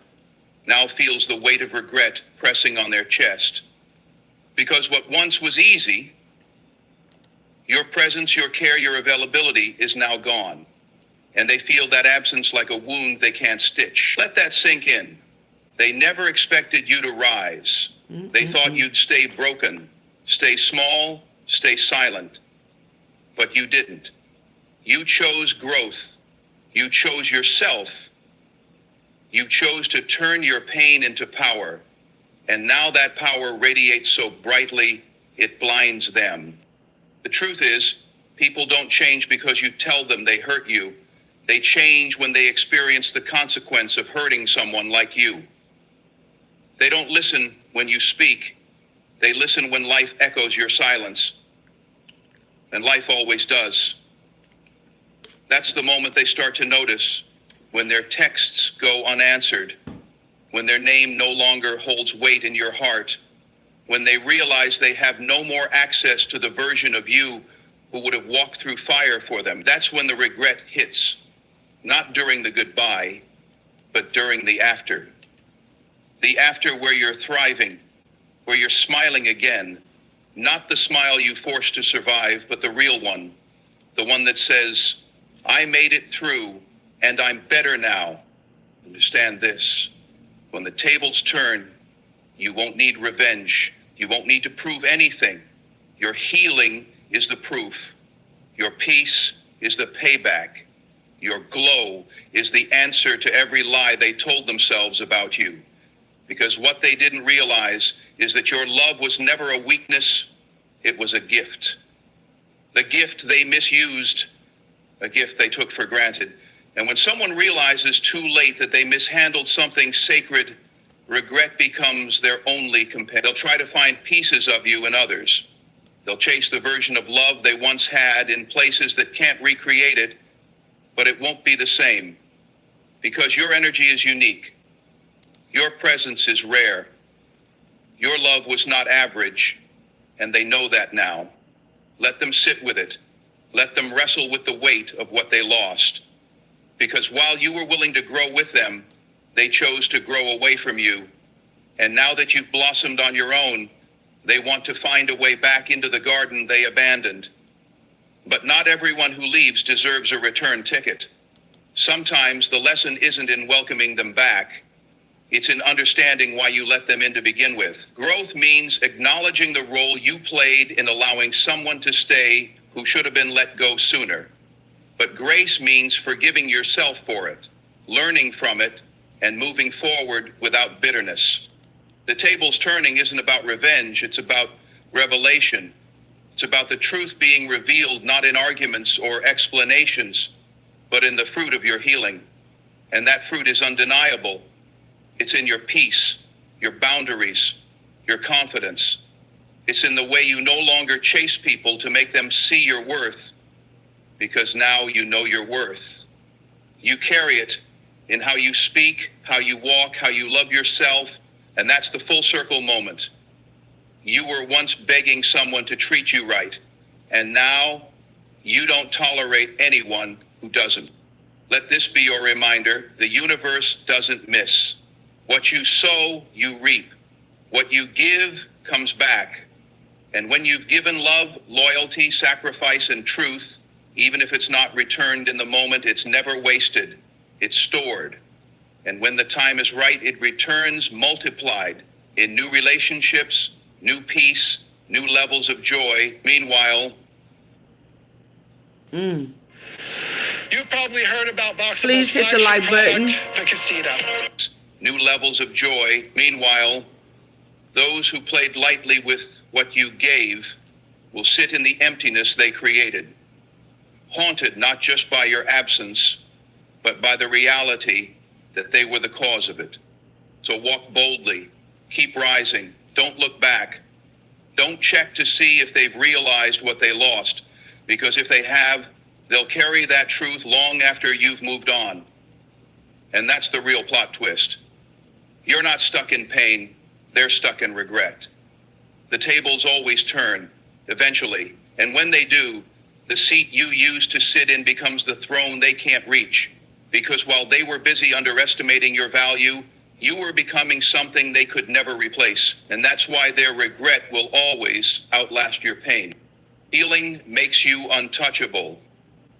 now feels the weight of regret pressing on their chest. Because what once was easy, your presence, your care, your availability is now gone. And they feel that absence like a wound they can't stitch. Let that sink in. They never expected you to rise. They thought you'd stay broken, stay small, stay silent. But you didn't. You chose growth. You chose yourself. You chose to turn your pain into power. And now that power radiates so brightly, it blinds them. The truth is, people don't change because you tell them they hurt you. They change when they experience the consequence of hurting someone like you. They don't listen when you speak. They listen when life echoes your silence. And life always does. That's the moment they start to notice, when their texts go unanswered, when their name no longer holds weight in your heart, when they realize they have no more access to the version of you who would have walked through fire for them. That's when the regret hits, not during the goodbye, but during the after. The after where you're thriving, where you're smiling again, not the smile you forced to survive, but the real one, the one that says, I made it through and I'm better now. Understand this, when the tables turn, you won't need revenge. You won't need to prove anything. Your healing is the proof. Your peace is the payback. Your glow is the answer to every lie they told themselves about you. Because what they didn't realize is that your love was never a weakness, it was a gift. The gift they misused, a gift they took for granted. And when someone realizes too late that they mishandled something sacred, regret becomes their only companion. They'll try to find pieces of you in others. They'll chase the version of love they once had in places that can't recreate it, but it won't be the same. Because your energy is unique. Your presence is rare. Your love was not average, and they know that now. Let them sit with it. Let them wrestle with the weight of what they lost. Because while you were willing to grow with them, they chose to grow away from you. And now that you've blossomed on your own, they want to find a way back into the garden they abandoned. But not everyone who leaves deserves a return ticket. Sometimes the lesson isn't in welcoming them back. It's in understanding why you let them in to begin with. Growth means acknowledging the role you played in allowing someone to stay who should have been let go sooner. But grace means forgiving yourself for it, learning from it, and moving forward without bitterness. The tables turning isn't about revenge, it's about revelation. It's about the truth being revealed not in arguments or explanations, but in the fruit of your healing. And that fruit is undeniable. It's in your peace, your boundaries, your confidence. It's in the way you no longer chase people to make them see your worth, because now you know your worth. You carry it in how you speak, how you walk, how you love yourself, and that's the full circle moment. You were once begging someone to treat you right, and now you don't tolerate anyone who doesn't. Let this be your reminder: the universe doesn't miss. What you sow, you reap. What you give comes back. And when you've given love, loyalty, sacrifice, and truth, even if it's not returned in the moment, it's never wasted. It's stored. And when the time is right, it returns multiplied in new relationships, new peace, new levels of joy. Meanwhile, You probably heard about Boxable's Please hit the flagship like button. product, the Casita. new levels of joy. Meanwhile, those who played lightly with what you gave will sit in the emptiness they created, haunted not just by your absence, but by the reality that they were the cause of it. So walk boldly, keep rising, don't look back. Don't check to see if they've realized what they lost, because if they have, they'll carry that truth long after you've moved on. And that's the real plot twist. You're not stuck in pain, they're stuck in regret. The tables always turn, eventually, and when they do, the seat you used to sit in becomes the throne they can't reach. Because while they were busy underestimating your value, you were becoming something they could never replace. And that's why their regret will always outlast your pain. Healing makes you untouchable.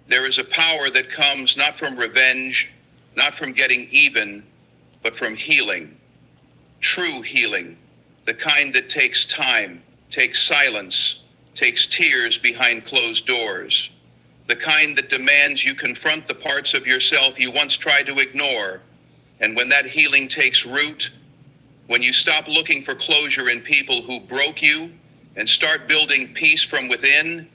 There is a power that comes not from revenge, not from getting even, but from healing. True healing, the kind that takes time, takes silence, takes tears behind closed doors. The kind that demands you confront the parts of yourself you once tried to ignore. And when that healing takes root, when you stop looking for closure in people who broke you and start building peace from within,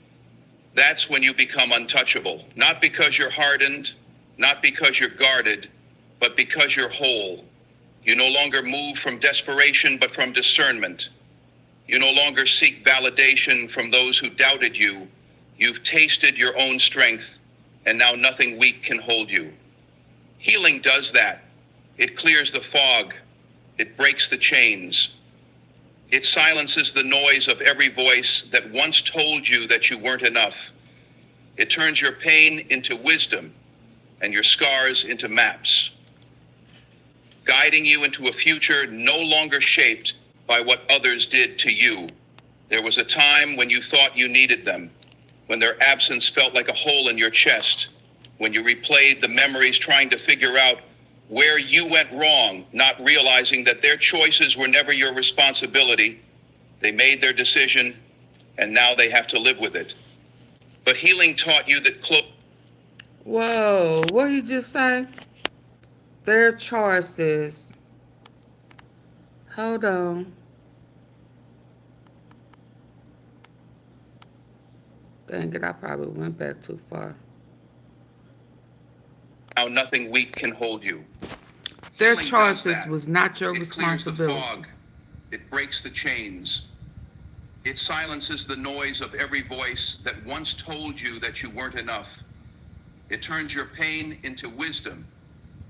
that's when you become untouchable. Not because you're hardened, not because you're guarded, but because you're whole. You no longer move from desperation, but from discernment. You no longer seek validation from those who doubted you. You've tasted your own strength, and now nothing weak can hold you. Healing does that. It clears the fog. It breaks the chains. It silences the noise of every voice that once told you that you weren't enough. It turns your pain into wisdom and your scars into maps, guiding you into a future no longer shaped by what others did to you. There was a time when you thought you needed them, when their absence felt like a hole in your chest, when you replayed the memories trying to figure out where you went wrong, not realizing that their choices were never your responsibility. They made their decision, and now they have to live with it. But healing taught you that Whoa, what did you just say? Their choices. Hold on. Dang it, I probably went back too far. now nothing weak can hold you. Their Healing does choices that. was not your It clears the responsibility. fog. It breaks the chains. It silences the noise of every voice that once told you that you weren't enough. It turns your pain into wisdom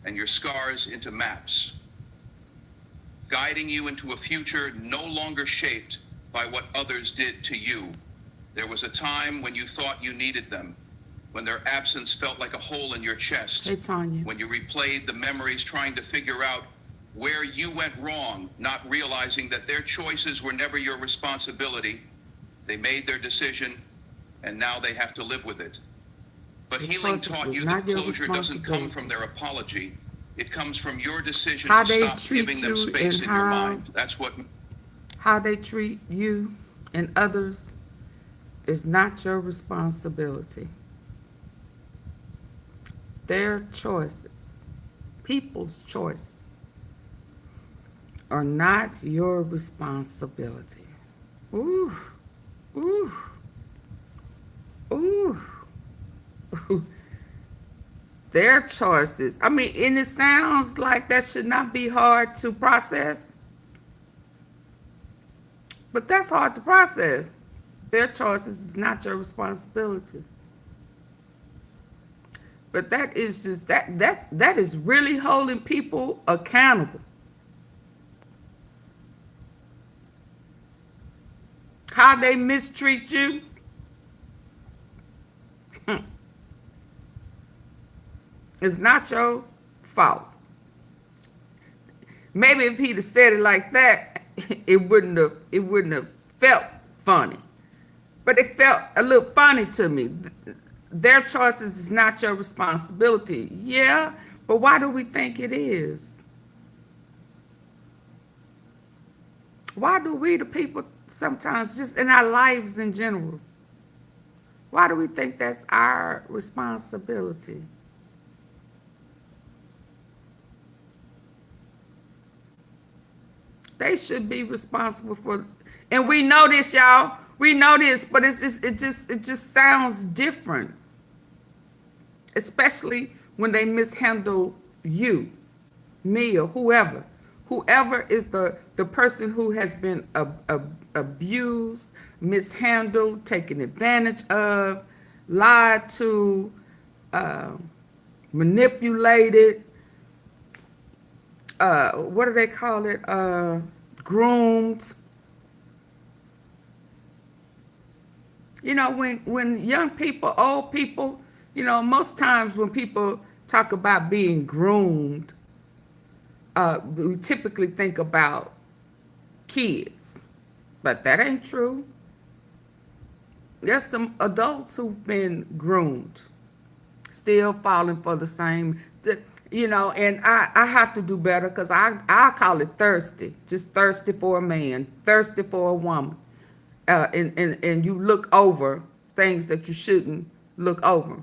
and your scars into maps, guiding you into a future no longer shaped by what others did to you. There was a time when you thought you needed them, when their absence felt like a hole in your chest, Hey, Tanya. when you replayed the memories trying to figure out where you went wrong, not realizing that their choices were never your responsibility. They made their decision, and now they have to live with it. But The healing choices taught was you not that your closure doesn't come responsibility. from their apology. It comes from your decision How to they stop treat giving them you space and in your how- mind. That's what How they treat you and others is not your responsibility. Their choices, people's choices, are not your responsibility. Ooh, ooh, ooh. their choices. I mean, and it sounds like that should not be hard to process, but that's hard to process. Their choices is not your responsibility. But that is just that is really holding people accountable. How they mistreat you. It's not your fault. Maybe if he'd have said it like that, it wouldn't have felt funny. But it felt a little funny to me. Their choices is not your responsibility. Yeah, but why do we think it is? Why do we, the people, sometimes just in our lives in general, why do we think that's our responsibility? They should be responsible for, and we know this, y'all. We know this, but it just sounds different, especially when they mishandle you, me, or whoever. Whoever is the person who has been abused, mishandled, taken advantage of, lied to, manipulated, what do they call it? Groomed. You know, when young people, old people, you know, most times when people talk about being groomed, we typically think about kids, but that ain't true. There's some adults who've been groomed, still falling for the same, you know, and I have to do better because I call it thirsty, just thirsty for a man, thirsty for a woman. And you look over things that you shouldn't look over.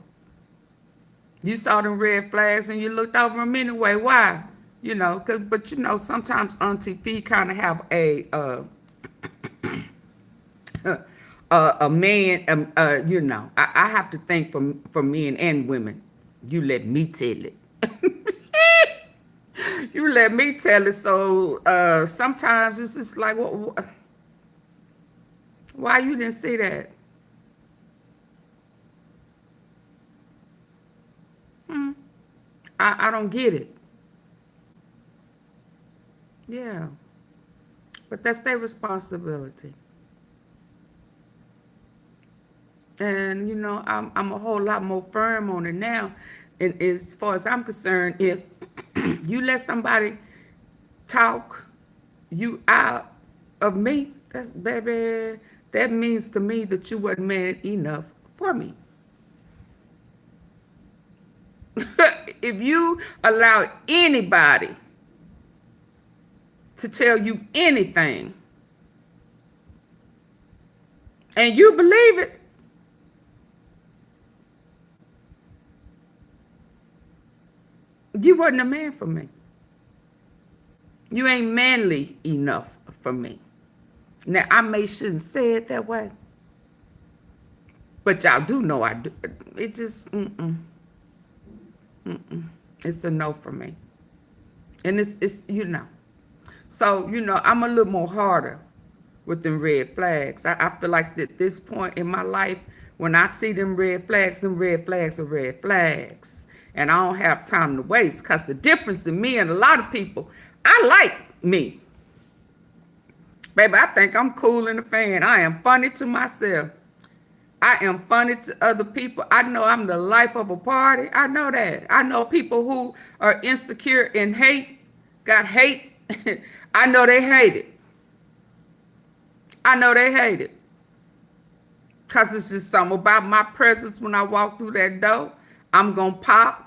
You saw them red flags and you looked over them anyway. Why? You know, but you know, sometimes AunTeaFee kind of have a man, you know, I have to think for men and women. You let me tell it. You let me tell it. So sometimes it's just like, why you didn't see that? I don't get it. Yeah. But that's their responsibility. And, you know, I'm a whole lot more firm on it now. And as far as I'm concerned, if you let somebody talk you out of me, that's, baby, that means to me that you wasn't man enough for me. If you allow anybody to tell you anything and you believe it, you wasn't a man for me. You ain't manly enough for me. Now, I shouldn't say it that way, but y'all do know I do. It just, it's a no for me. And it's, you know. So, you know, I'm a little more harder with them red flags. I feel like at this point in my life, when I see them red flags are red flags. And I don't have time to waste, because the difference in me and a lot of people, I like me. Baby, I think I'm cool in the fan. I am funny to myself. I am funny to other people. I know I'm the life of a party. I know that. I know people who are insecure and got hate. I know they hate it. I know they hate it. Because it's just something about my presence when I walk through that door. I'm going to pop.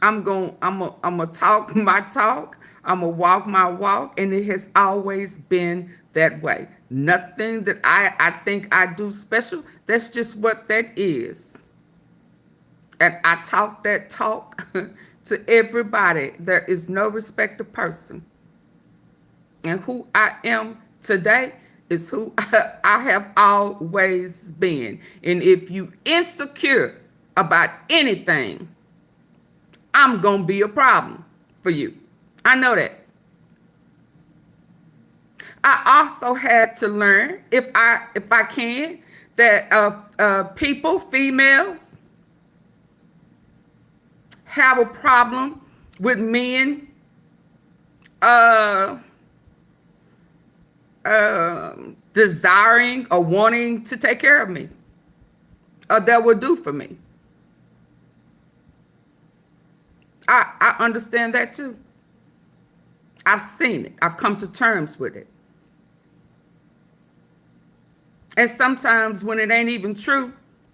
I'm going to talk my talk. I'm going to walk my walk. And it has always been that way. Nothing that I think I do special. That's just what that is. And I talk that talk to everybody. There is no respect of person. And who I am today is who I have always been. And if you insecure about anything, I'm going to be a problem for you. I know that. I also had to learn, if I can, that people, females, have a problem with men desiring or wanting to take care of me, or that will do for me. I understand that too. I've seen it. I've come to terms with it. And sometimes when it ain't even true,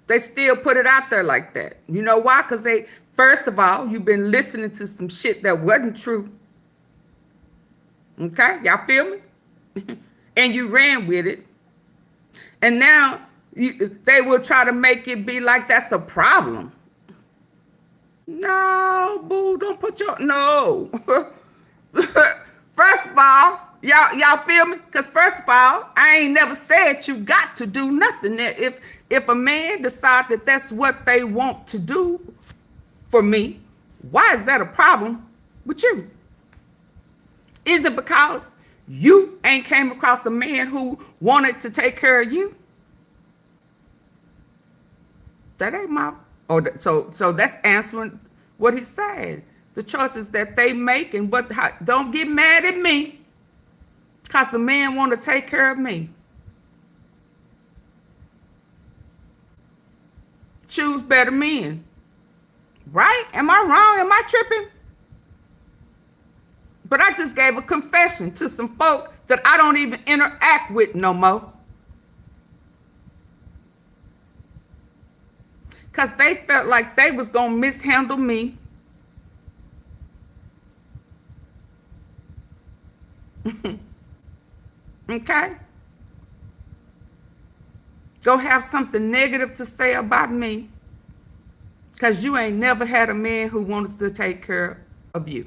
they still put it out there like that. You know why? Because they, first of all, you've been listening to some shit that wasn't true. Okay? Y'all feel me? And you ran with it. And now they will try to make it be like that's a problem. No, boo, don't put your, no. First of all, y'all feel me? Because first of all, I ain't never said you got to do nothing. If a man decides that that's what they want to do for me, why is that a problem with you? Is it because you ain't came across a man who wanted to take care of you? That ain't my, so that's answering what he said. The choices that they make and don't get mad at me because the man want to take care of me. Choose better men. Right? Am I wrong? Am I tripping? But I just gave a confession to some folk that I don't even interact with no more. Because they felt like they was going to mishandle me. Okay? Go have something negative to say about me. Because you ain't never had a man who wanted to take care of you.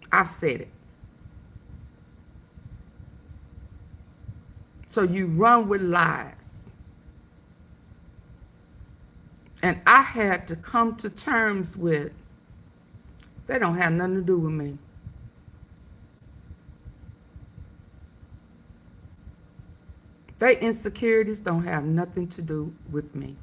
I've said it. So you run with lies. And I had to come to terms with, they don't have nothing to do with me. Their insecurities don't have nothing to do with me.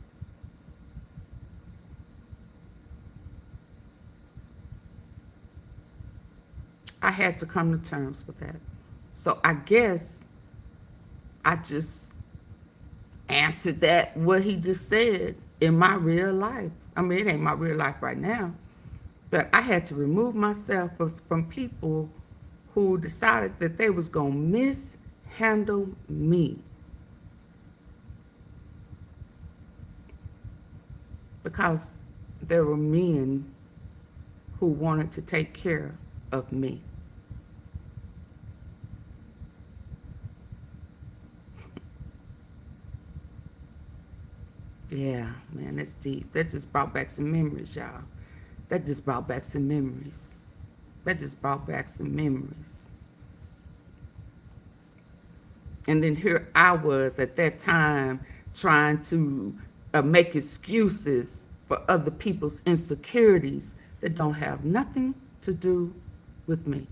I had to come to terms with that. So I guess I just answered that, what he just said, in my real life. I mean, it ain't my real life right now. But I had to remove myself from people who decided that they was going to mishandle me. Because there were men who wanted to take care of me. Yeah, man, that's deep. That just brought back some memories, y'all. That just brought back some memories. That just brought back some memories. And then here I was at that time trying to make excuses for other people's insecurities that don't have nothing to do with me.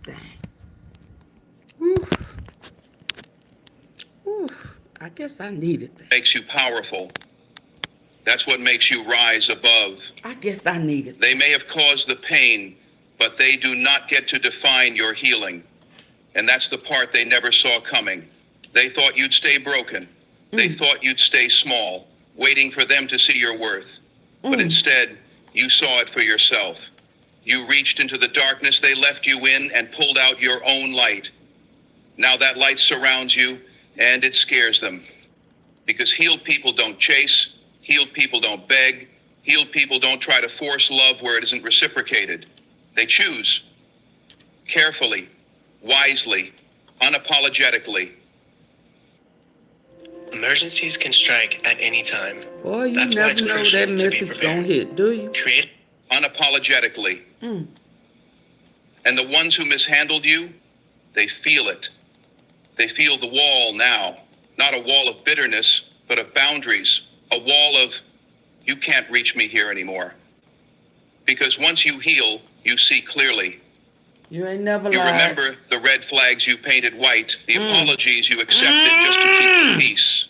Dang. Oof. Oof. I guess I needed that. Makes you powerful. That's what makes you rise above. I guess I needed that. They may have caused the pain, but they do not get to define your healing. And that's the part they never saw coming. They thought you'd stay broken. They thought you'd stay small, waiting for them to see your worth. But instead, you saw it for yourself. You reached into the darkness they left you in and pulled out your own light. Now that light surrounds you, and it scares them. Because healed people don't chase, healed people don't beg, healed people don't try to force love where it isn't reciprocated. They choose. Carefully, wisely, unapologetically. Emergencies can strike at any time. Boy, you That's why never it's know crucial that to be message prepared. gonna hit, do you? Unapologetically. And the ones who mishandled you, They feel it. They feel the wall now, not a wall of bitterness, but of boundaries, a wall of, you can't reach me here anymore. Because once you heal, you see clearly. You ain't never You lied. remember the red flags you painted white, the apologies you accepted just to keep the peace.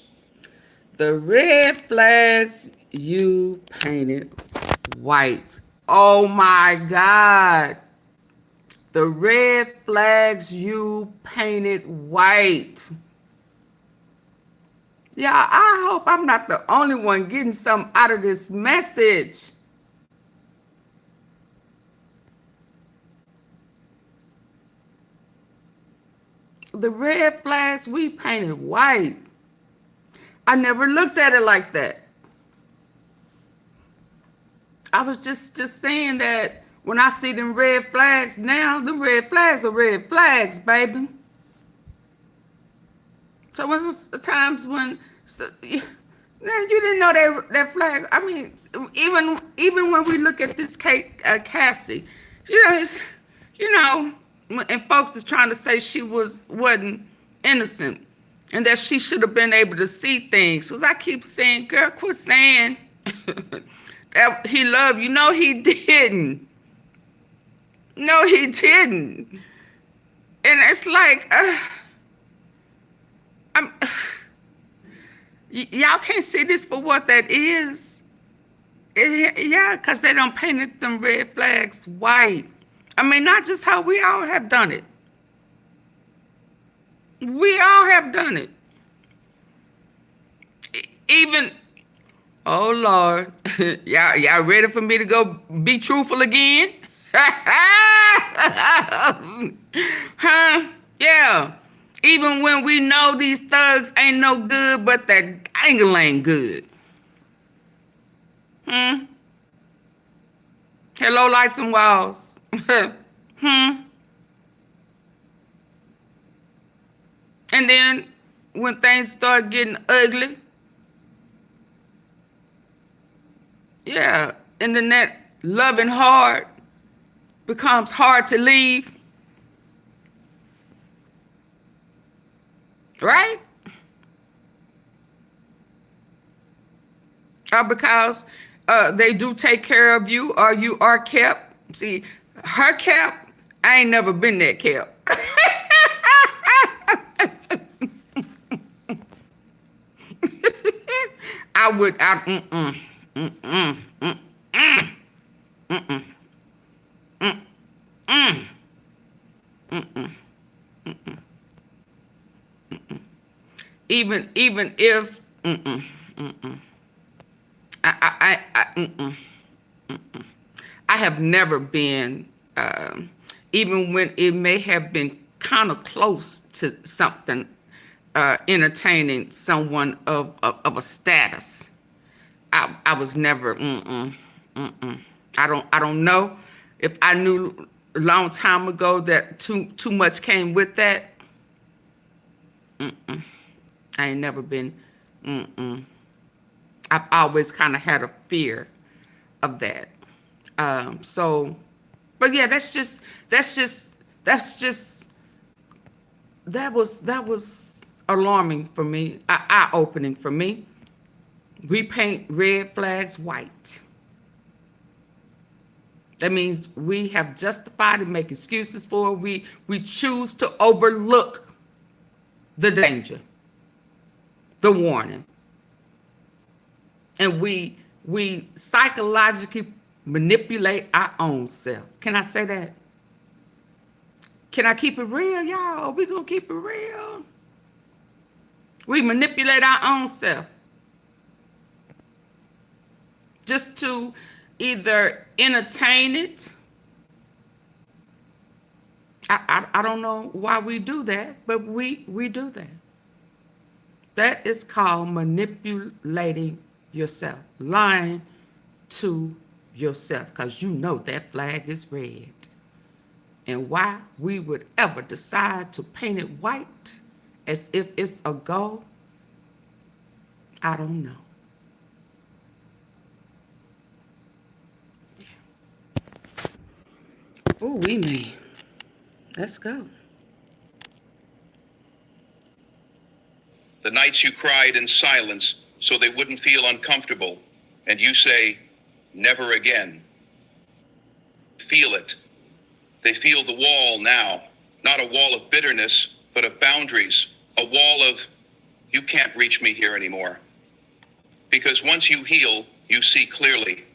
The red flags you painted white. Oh my God. The red flags you painted white. Yeah, I hope I'm not the only one getting something out of this message. The red flags we painted white. I never looked at it like that. I was just saying that when I see them red flags now, the red flags are red flags, baby. So was the times when you didn't know that flag. I mean, even when we look at this Cassie, and folks is trying to say she wasn't innocent and that she should have been able to see things. Because I keep saying, girl, quit saying that he loved you. No, he didn't. No, he didn't. And it's like, y'all can't see this for what that is. Yeah, because they don't painted them red flags white. I mean, not just how we all have done it. We all have done it. Even, oh Lord, y'all ready for me to go be truthful again? Huh? Yeah. Even when we know these thugs ain't no good, but that angle ain't good. Hello, lights and walls. And then when things start getting ugly, yeah, and then that loving hard becomes hard to leave. Right? Or because they do take care of you, or you are kept. See, her kept, I ain't never been that kept. Even if I have never been, even when it may have been kind of close to something, entertaining someone of a status. I was never. I don't know if I knew a long time ago that too much came with that. I ain't never been. I've always kind of had a fear of that. So, but yeah, that was alarming for me, eye-opening for me. We paint red flags white. That means we have justified and make excuses for it. We choose to overlook the danger, the warning. And we psychologically manipulate our own self. Can I say that? Can I keep it real, y'all? We gonna keep it real. We manipulate our own self just to either entertain it. I don't know why we do that, but we do that. That is called manipulating yourself, lying to yourself, because you know that flag is red. And why we would ever decide to paint it white as if it's a goal, I don't know. Ooh, man. Let's go. The nights you cried in silence so they wouldn't feel uncomfortable, and you say, never again. Feel it. They feel the wall now, not a wall of bitterness, but of boundaries, a wall of, you can't reach me here anymore. Because once you heal, you see clearly.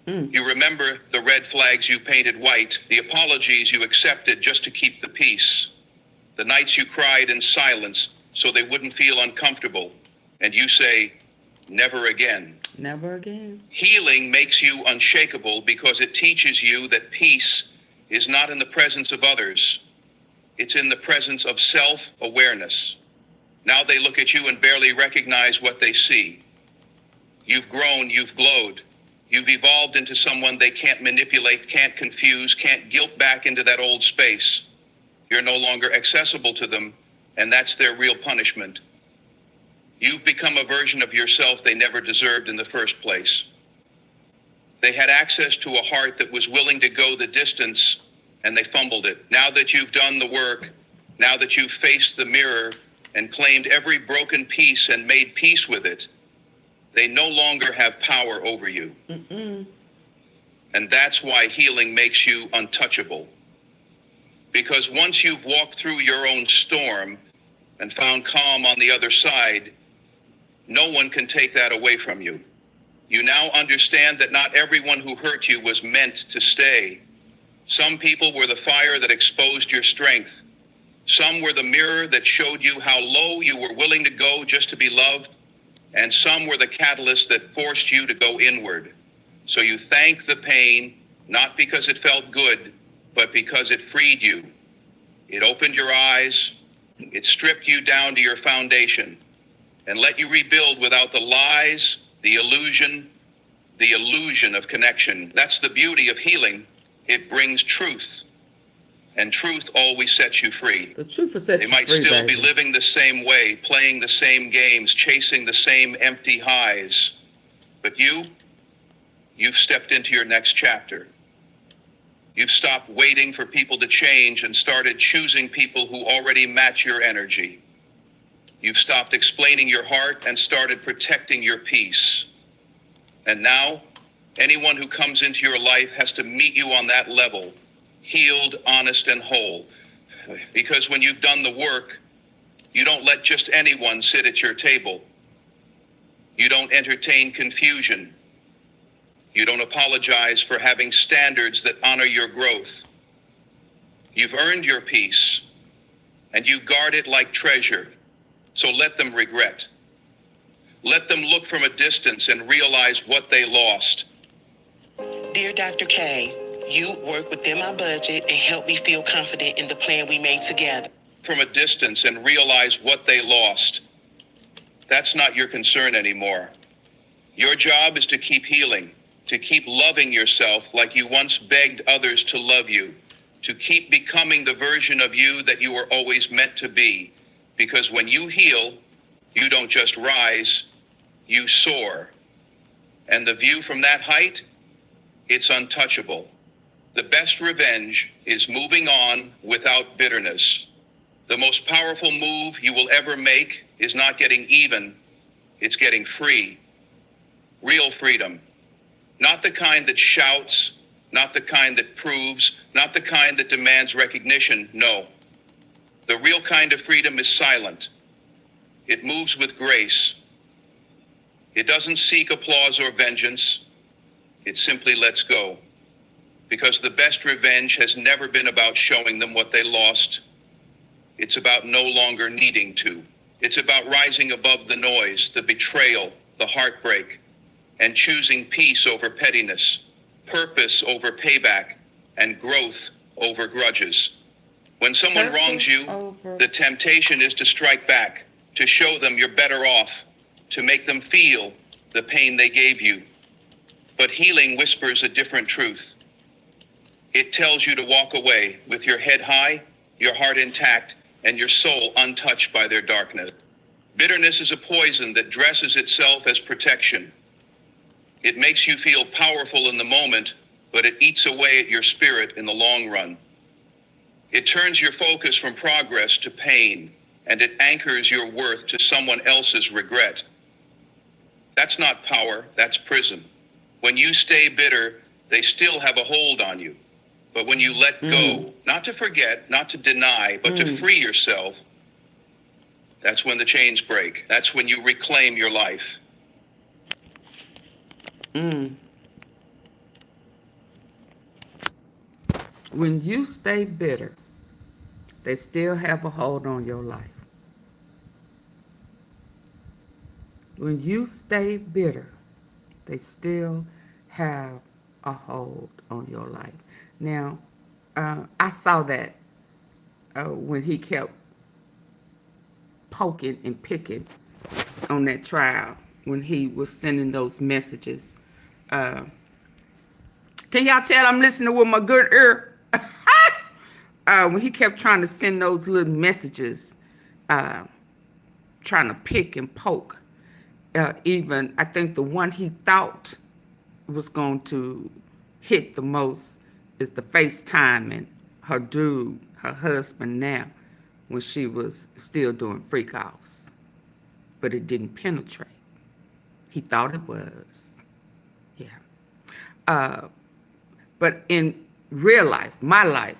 You remember the red flags you painted white, the apologies you accepted just to keep the peace, the nights you cried in silence so they wouldn't feel uncomfortable, and you say, never again. Never again. Healing makes you unshakable because it teaches you that peace is not in the presence of others. It's in the presence of self-awareness. Now they look at you and barely recognize what they see. You've grown, you've glowed. You've evolved into someone they can't manipulate, can't confuse, can't guilt back into that old space. You're no longer accessible to them, and that's their real punishment. You've become a version of yourself they never deserved in the first place. They had access to a heart that was willing to go the distance, and they fumbled it. Now that you've done the work, now that you've faced the mirror and claimed every broken piece and made peace with it, they no longer have power over you. And that's why healing makes you untouchable. Because once you've walked through your own storm and found calm on the other side, no one can take that away from you. You now understand that not everyone who hurt you was meant to stay. Some people were the fire that exposed your strength. Some were the mirror that showed you how low you were willing to go just to be loved. And some were the catalyst that forced you to go inward. So you thank the pain, not because it felt good, but because it freed you. It opened your eyes, it stripped you down to your foundation, and let you rebuild without the lies, the illusion of connection. That's the beauty of healing. It brings truth. And truth always sets you free. The truth will set They you might free, still baby. be living the same way, playing the same games, chasing the same empty highs. But you've stepped into your next chapter. You've stopped waiting for people to change and started choosing people who already match your energy. You've stopped explaining your heart and started protecting your peace. And now, anyone who comes into your life has to meet you on that level, healed, honest, and whole. Because when you've done the work, you don't let just anyone sit at your table. You don't entertain confusion. You don't apologize for having standards that honor your growth. You've earned your peace, and you guard it like treasure. So let them regret. Let them look from a distance and realize what they lost. Dear Dr. K, you work within my budget and help me feel confident in the plan we made together. From a distance and realize what they lost. That's not your concern anymore. Your job is to keep healing, to keep loving yourself like you once begged others to love you, to keep becoming the version of you that you were always meant to be. Because when you heal, you don't just rise, you soar. And the view from that height, it's untouchable. The best revenge is moving on without bitterness. The most powerful move you will ever make is not getting even, it's getting free. Real freedom. Not the kind that shouts, not the kind that proves, not the kind that demands recognition, no. The real kind of freedom is silent. It moves with grace. It doesn't seek applause or vengeance. It simply lets go. Because the best revenge has never been about showing them what they lost. It's about no longer needing to. It's about rising above the noise, the betrayal, the heartbreak, and choosing peace over pettiness, purpose over payback, and growth over grudges. When someone wrongs you, the temptation is to strike back, to show them you're better off, to make them feel the pain they gave you. But healing whispers a different truth. It tells you to walk away with your head high, your heart intact, and your soul untouched by their darkness. Bitterness is a poison that dresses itself as protection. It makes you feel powerful in the moment, but it eats away at your spirit in the long run. It turns your focus from progress to pain, and it anchors your worth to someone else's regret. That's not power, that's prison. When you stay bitter, they still have a hold on you. But when you let go, not to forget, not to deny, but to free yourself, that's when the chains break. That's when you reclaim your life. When you stay bitter, they still have a hold on your life. When you stay bitter, they still have a hold on your life. Now, I saw that when he kept poking and picking on that trial, when he was sending those messages. Can y'all tell I'm listening with my good ear? When he kept trying to send those little messages, trying to pick and poke. Even, I think the one he thought was going to hit the most is the FaceTiming her dude, her husband now, when she was still doing freak offs. But it didn't penetrate. He thought it was. Yeah. But in real life, my life,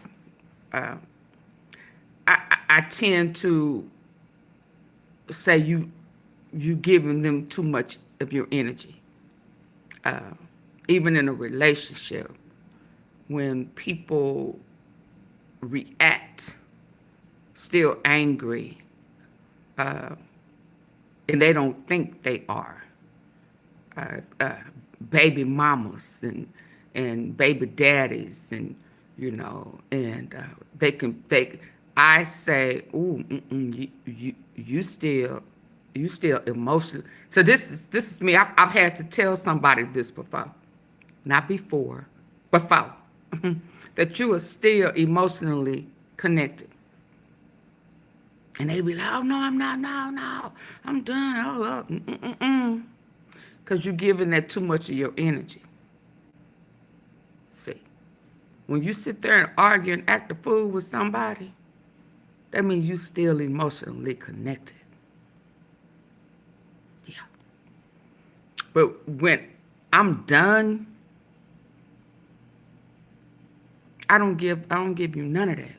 I tend to say you giving them too much of your energy. Even in a relationship, when people react still angry, and they don't think they are, baby mamas and baby daddies, and I say, ooh, you still emotional. So this is me. I've had to tell somebody this before, not before, before, that you are still emotionally connected. And they be like, oh, no, I'm not, no, I'm done, because you're giving that too much of your energy. See, when you sit there and argue and act a fool with somebody, that means you still emotionally connected. Yeah. But when I'm done, I don't give you none of that.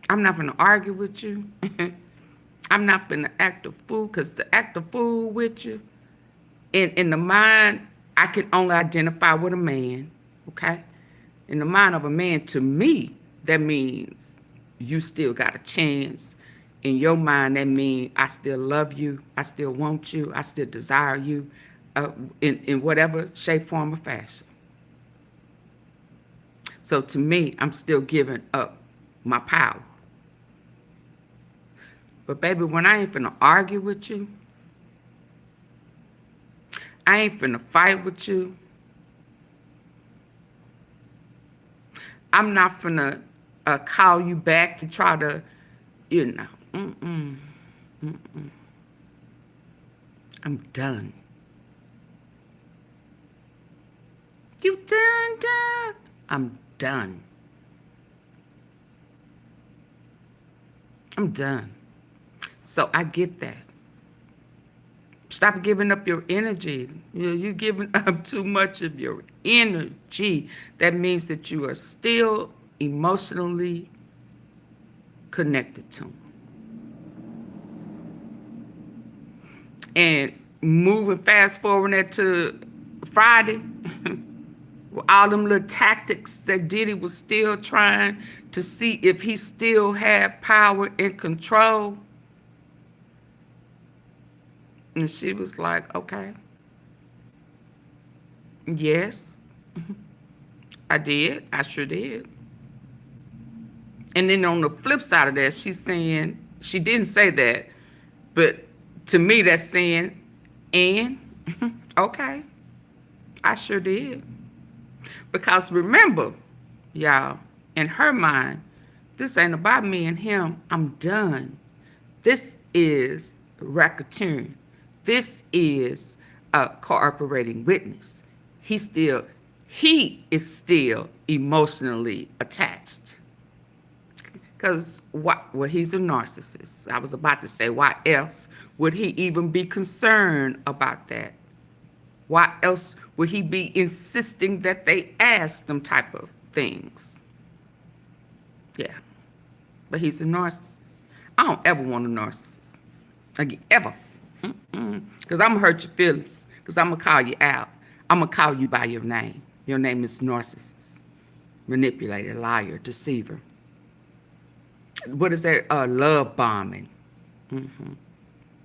I'm not gonna argue with you. I'm not gonna act a fool, because to act a fool with you, in the mind, I can only identify with a man, okay? In the mind of a man, to me, that means you still got a chance. In your mind, that means I still love you, I still want you, I still desire you, in whatever shape, form, or fashion. So to me, I'm still giving up my power. But baby, when I ain't finna argue with you, I ain't finna fight with you, I'm not finna call you back to try to, I'm done. You done? I'm done. I'm done. So I get that. Stop giving up your energy. You're giving up too much of your energy. That means that you are still emotionally connected to them. And moving fast forward that to Friday, with all them little tactics that Diddy was still trying to see if he still had power and control. And she was like, okay. Yes, I did. I sure did. And then on the flip side of that, she's saying, she didn't say that, but to me that's saying, and, okay, I sure did. Because remember, y'all, in her mind, this ain't about me and him. I'm done. This is racketeering. This is a cooperating witness. He is still emotionally attached. Because well, he's a narcissist. I was about to say, why else would he even be concerned about that? Why else would he be insisting that they ask them type of things? Yeah, but he's a narcissist. I don't ever want a narcissist. Again, ever. Because I'm going to hurt your feelings. Because I'm going to call you out. I'm going to call you by your name. Your name is narcissist, manipulator, liar, deceiver. What is that? Love bombing.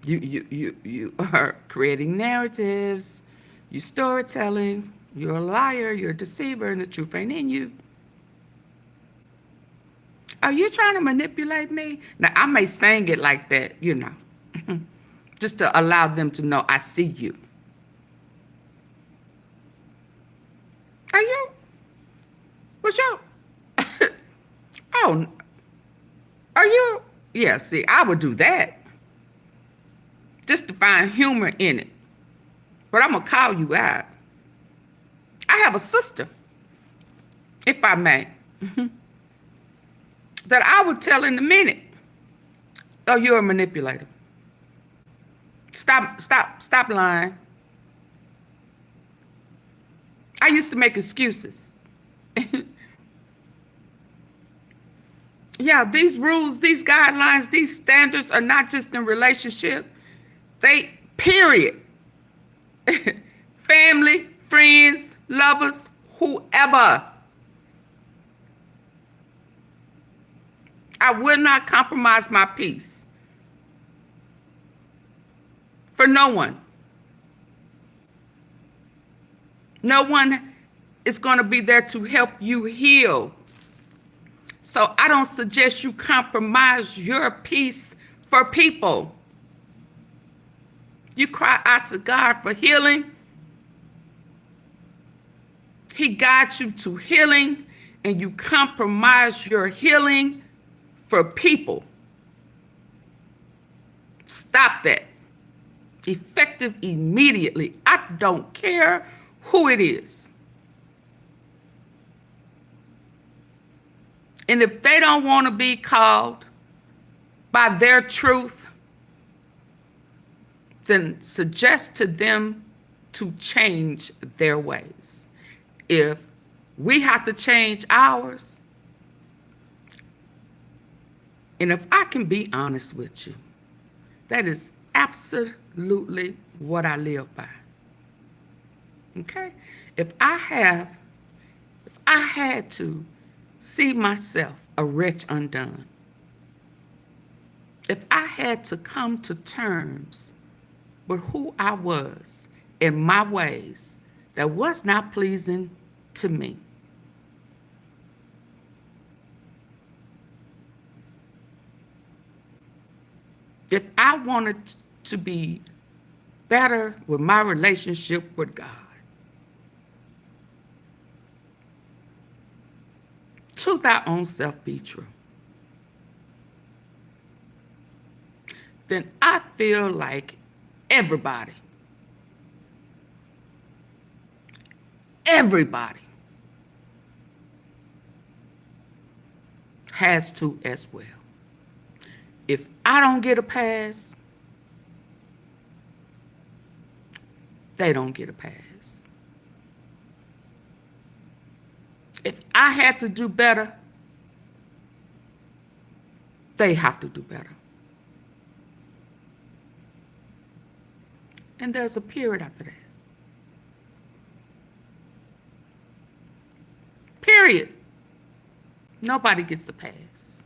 You are creating narratives. You storytelling. You're a liar. You're a deceiver, and the truth ain't in you. Are you trying to manipulate me? Now, I may sing it like that, you know, just to allow them to know I see you. Are you? What's your? Oh, are you? Yeah, see, I would do that just to find humor in it. But I'm going to call you out. I have a sister, if I may, that I would tell in a minute, oh, you're a manipulator. Stop lying. I used to make excuses. Yeah, these rules, these guidelines, these standards are not just in relationship. They, period. Family, friends, lovers, whoever. I will not compromise my peace for no one. No one is going to be there to help you heal. So I don't suggest you compromise your peace for people. You cry out to God for healing. He guides you to healing, and you compromise your healing for people. Stop that. Effective immediately. I don't care who it is. And if they don't want to be called by their truth, then suggest to them to change their ways. If we have to change ours, and if I can be honest with you, that is absolutely what I live by. Okay? If I had to see myself a wretch undone, if I had to come to terms with who I was in my ways that was not pleasing to me, if I wanted to be better with my relationship with God, to thy own self be true, then I feel like everybody has to as well. If I don't get a pass, they don't get a pass. If I had to do better, they have to do better. And there's a period after that. Period. Nobody gets a pass.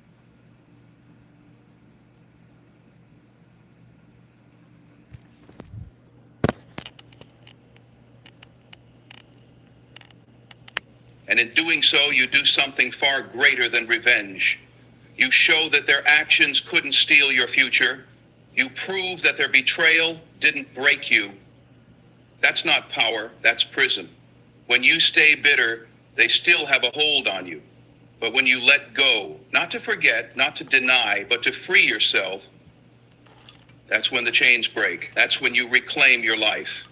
And in doing so, you do something far greater than revenge. You show that their actions couldn't steal your future. You prove that their betrayal didn't break you. That's not power, that's prison. When you stay bitter, they still have a hold on you. But when you let go, not to forget, not to deny, but to free yourself, that's when the chains break. That's when you reclaim your life.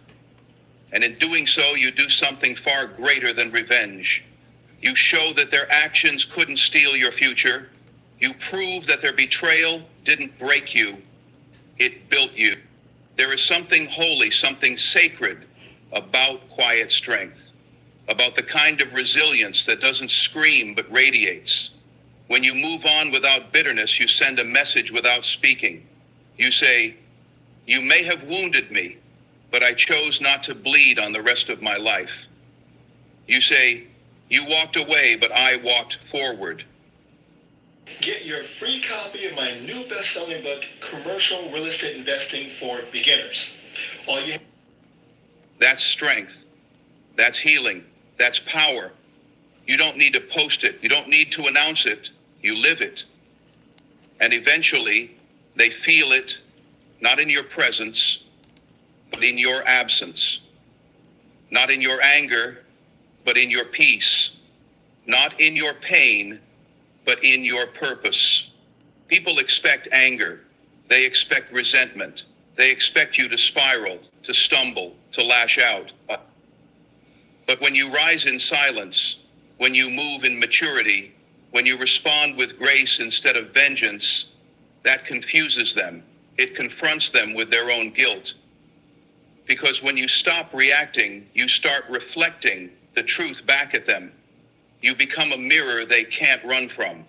And in doing so, you do something far greater than revenge. You show that their actions couldn't steal your future. You prove that their betrayal didn't break you, it built you. There is something holy, something sacred about quiet strength, about the kind of resilience that doesn't scream but radiates. When you move on without bitterness, you send a message without speaking. You say, "You may have wounded me, but I chose not to bleed on the rest of my life." You say, "You walked away, but I walked forward." Get your free copy of my new best-selling book, Commercial Real Estate Investing for Beginners. All you That's strength. That's healing. That's power. You don't need to post it. You don't need to announce it. You live it. And eventually, they feel it, not in your presence, but in your absence. Not in your anger, but in your peace. Not in your pain, but in your purpose. People expect anger. They expect resentment. They expect you to spiral, to stumble, to lash out. But when you rise in silence, when you move in maturity, when you respond with grace instead of vengeance, that confuses them. It confronts them with their own guilt. Because when you stop reacting, you start reflecting the truth back at them. You become a mirror they can't run from.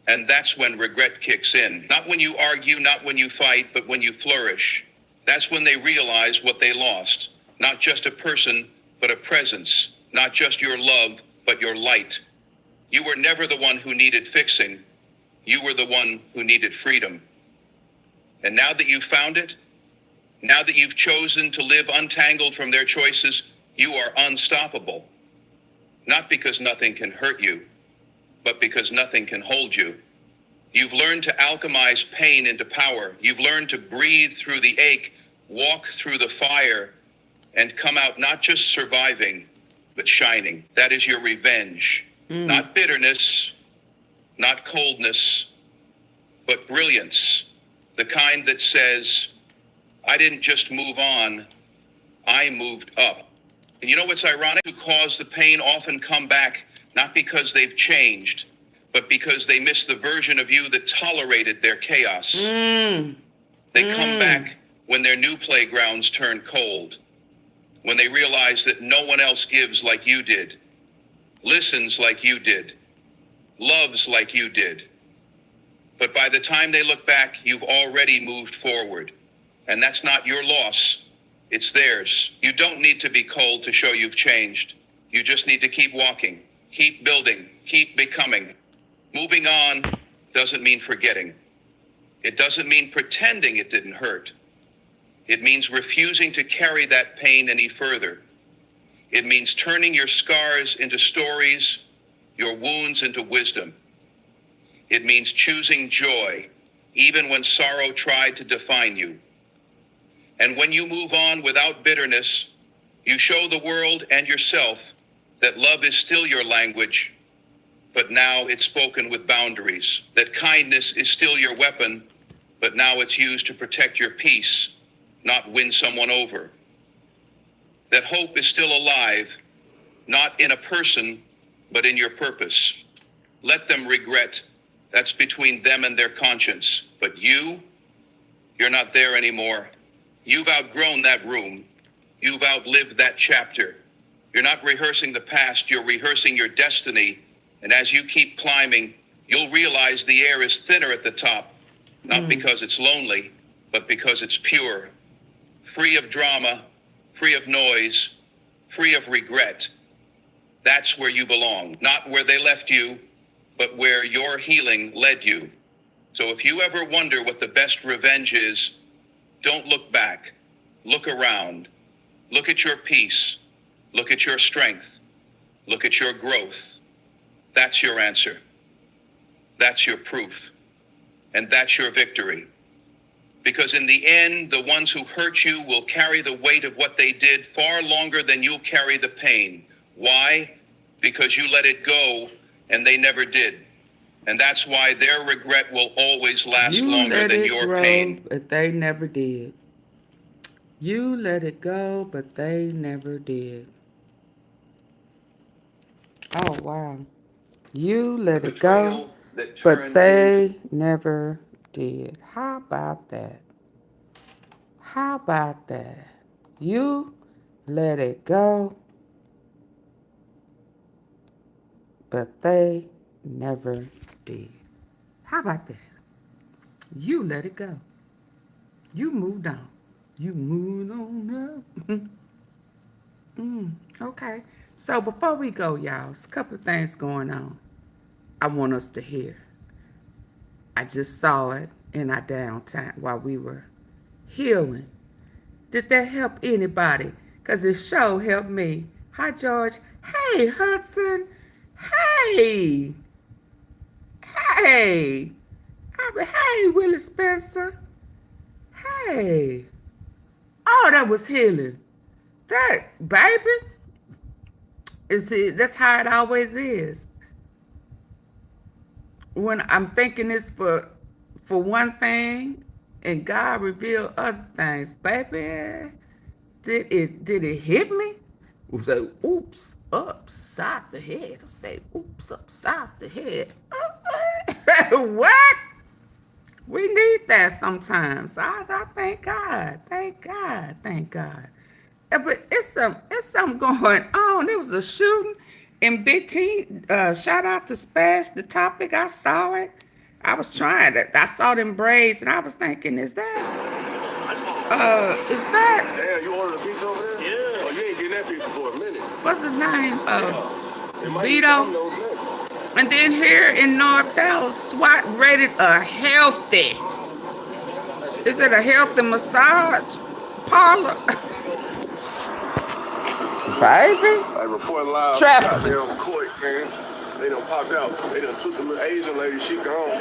And that's when regret kicks in. Not when you argue, not when you fight, but when you flourish. That's when they realize what they lost. Not just a person, but a presence. Not just your love, but your light. You were never the one who needed fixing. You were the one who needed freedom. And now that you've found it, now that you've chosen to live untangled from their choices, you are unstoppable. Not because nothing can hurt you, but because nothing can hold you. You've learned to alchemize pain into power. You've learned to breathe through the ache, walk through the fire, and come out not just surviving, but shining. That is your revenge. Not bitterness, not coldness, but brilliance. The kind that says, I didn't just move on, I moved up. And you know what's ironic? Who cause the pain often come back, not because they've changed, but because they miss the version of you that tolerated their chaos. They come back when their new playgrounds turn cold, when they realize that no one else gives like you did, listens like you did, loves like you did. But by the time they look back, you've already moved forward. And that's not your loss, it's theirs. You don't need to be cold to show you've changed. You just need to keep walking, keep building, keep becoming. Moving on doesn't mean forgetting. It doesn't mean pretending it didn't hurt. It means refusing to carry that pain any further. It means turning your scars into stories, your wounds into wisdom. It means choosing joy, even when sorrow tried to define you. And when you move on without bitterness, you show the world and yourself that love is still your language, but now it's spoken with boundaries. That kindness is still your weapon, but now it's used to protect your peace, not win someone over. That hope is still alive, not in a person, but in your purpose. Let them regret. That's between them and their conscience. But you're not there anymore. You've outgrown that room. You've outlived that chapter. You're not rehearsing the past, you're rehearsing your destiny. And as you keep climbing, you'll realize the air is thinner at the top, not because it's lonely, but because it's pure, free of drama, free of noise, free of regret. That's where you belong, not where they left you, but where your healing led you. So if you ever wonder what the best revenge is, don't look back, look around, look at your peace, look at your strength, look at your growth. That's your answer. That's your proof. And that's your victory. Because in the end, the ones who hurt you will carry the weight of what they did far longer than you'll carry the pain. Why? Because you let it go and they never did. And that's why their regret will always last longer than your pain. But they never did. You let it go, but they never did. Oh, wow. You let it go, that but turned into they never did. How about that? How about that? You let it go, but they never did. How about that? You let it go. You moved on. You moved on up. Okay. So before we go, y'all, there's a couple of things going on I want us to hear. I just saw it in our downtime while we were healing. Did that help anybody? Because it sure helped me. Hi, George. Hey, Hudson. Hey. Hey. Hey, Willie Spencer. Hey. Oh, that was healing. That, baby, that's how it always is. When I'm thinking it's for one thing and God revealed other things, baby, did it hit me? We say, oops, upside the head. I say, oops, upside the head. What? We need that sometimes. I thank God. Thank God. Thank God. But it's something going on. There was a shooting in Big T. Shout out to Spash, the topic. I saw it. I was trying to. I saw them braids, and I was thinking, is that? Damn, you ordered a pizza over there? Yeah. Oh, you ain't getting that pizza for a minute. What's his name? It might be Vito. Domino's next. And then here in North Dallas, SWAT raided a healthy. Is it a healthy massage parlor? Baby. I report live. Trafficking. Goddamn court, man. They done popped out. They done took the little Asian lady. She gone.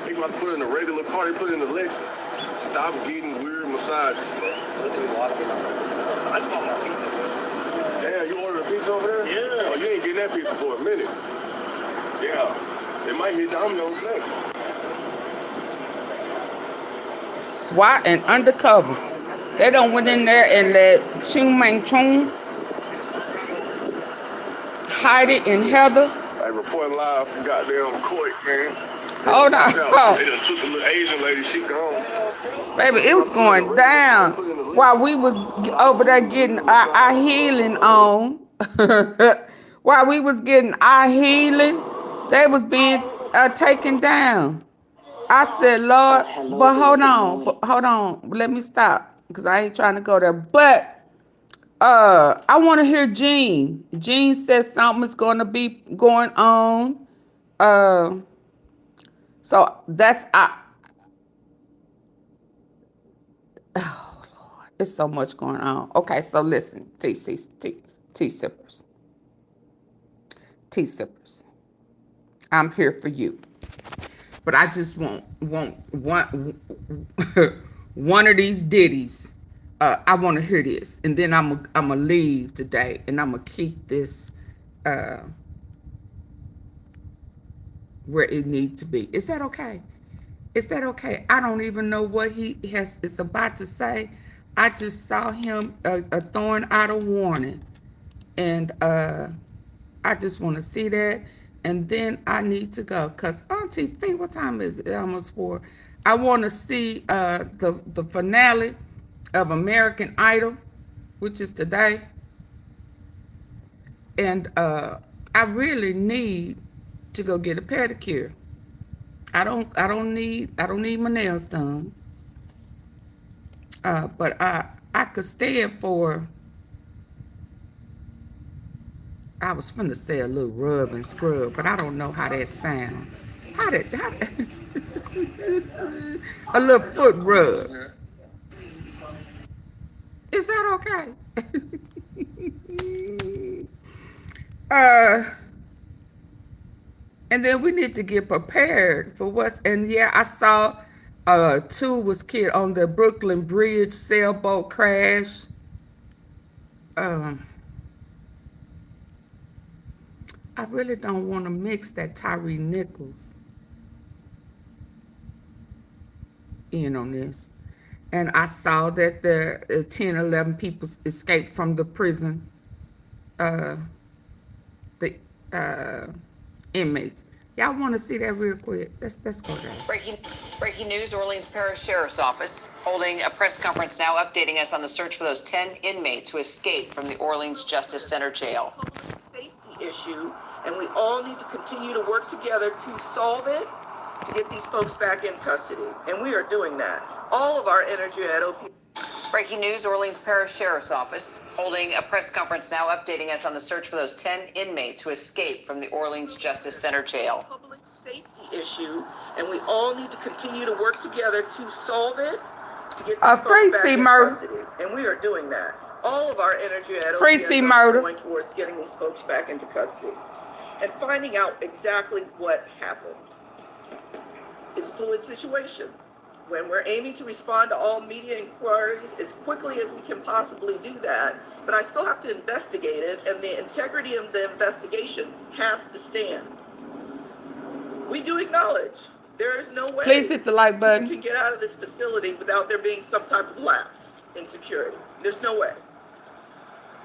They about to put her in a regular car. They put her in the Lexus. Stop getting weird massages. Damn, you ordered a pizza over there? Yeah. Oh, you ain't getting that pizza for a minute. Yeah. It might hit Domino's next. SWAT and undercover. They done went in there and let Chung Mang Chung, Heidi and Heather. I report live from goddamn court, man. Hold on. They done took the little Asian lady. She gone. Baby, it was going down while we was over there getting our healing on. While we was getting our healing, they was being taken down. I said, Lord, but hold on, let me stop because I ain't trying to go there. But I want to hear Jean. Jean says something's going to be going on. So that's oh Lord, there's so much going on. Okay, so listen, tea sippers. I'm here for you. But I just want one of these ditties. I want to hear this, and then I'm gonna leave today, and I'm gonna keep this where it needs to be. Is that okay? Is that okay? I don't even know what he is about to say. I just saw him throwing out a warning, and I just want to see that. And then I need to go. Because AunTeaFee, what time is it? Almost 4. I want to see the finale of American Idol, which is today. And I really need to go get a pedicure. I don't need my nails done. But I could stand for, I was finna say a little rub and scrub, but I don't know how that sounds. How that a little foot rub. Is that okay? And then we need to get prepared for what's, and yeah, I saw 2 was killed on the Brooklyn Bridge sailboat crash. I really don't want to mix that Tyree Nichols in on this. And I saw that the 10, 11 people escaped from the prison, the inmates. Y'all want to see that real quick? Let's go there. Breaking news, Orleans Parish Sheriff's Office holding a press conference now updating us on the search for those 10 inmates who escaped from the Orleans Justice Center jail. Public safety issue, and we all need to continue to work together to solve it, to get these folks back in custody. And we are doing that. All of our energy at OP. Breaking news, Orleans Parish Sheriff's Office holding a press conference now updating us on the search for those 10 inmates who escaped from the Orleans Justice Center jail. Public safety issue, and we all need to continue to work together to solve it, to get these folks back in custody. And we are doing that. All of our energy at OP is going towards getting these folks back into custody and finding out exactly what happened. It's a fluid situation. When we're aiming to respond to all media inquiries as quickly as we can possibly do that, but I still have to investigate it, and the integrity of the investigation has to stand. We do acknowledge there is no way Please hit the like button. you can get out of this facility without there being some type of lapse in security. There's no way.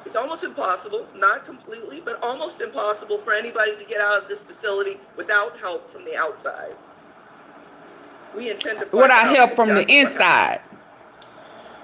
It's almost impossible, not completely, but almost impossible for anybody to get out of this facility without help from the outside. We intend to find out help from the exactly what inside?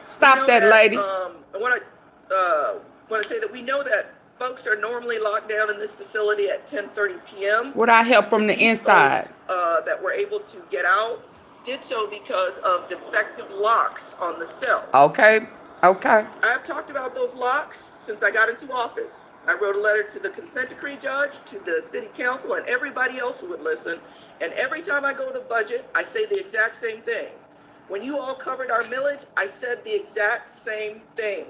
Stop that, lady. I want to say that we know that folks are normally locked down in this facility at 10:30 p.m. Would I help from the inside? Folks, that were able to get out did so because of defective locks on the cells. Okay. I've talked about those locks since I got into office. I wrote a letter to the consent decree judge, to the city council, and everybody else who would listen. And every time I go to budget, I say the exact same thing. When you all covered our millage, I said the exact same thing.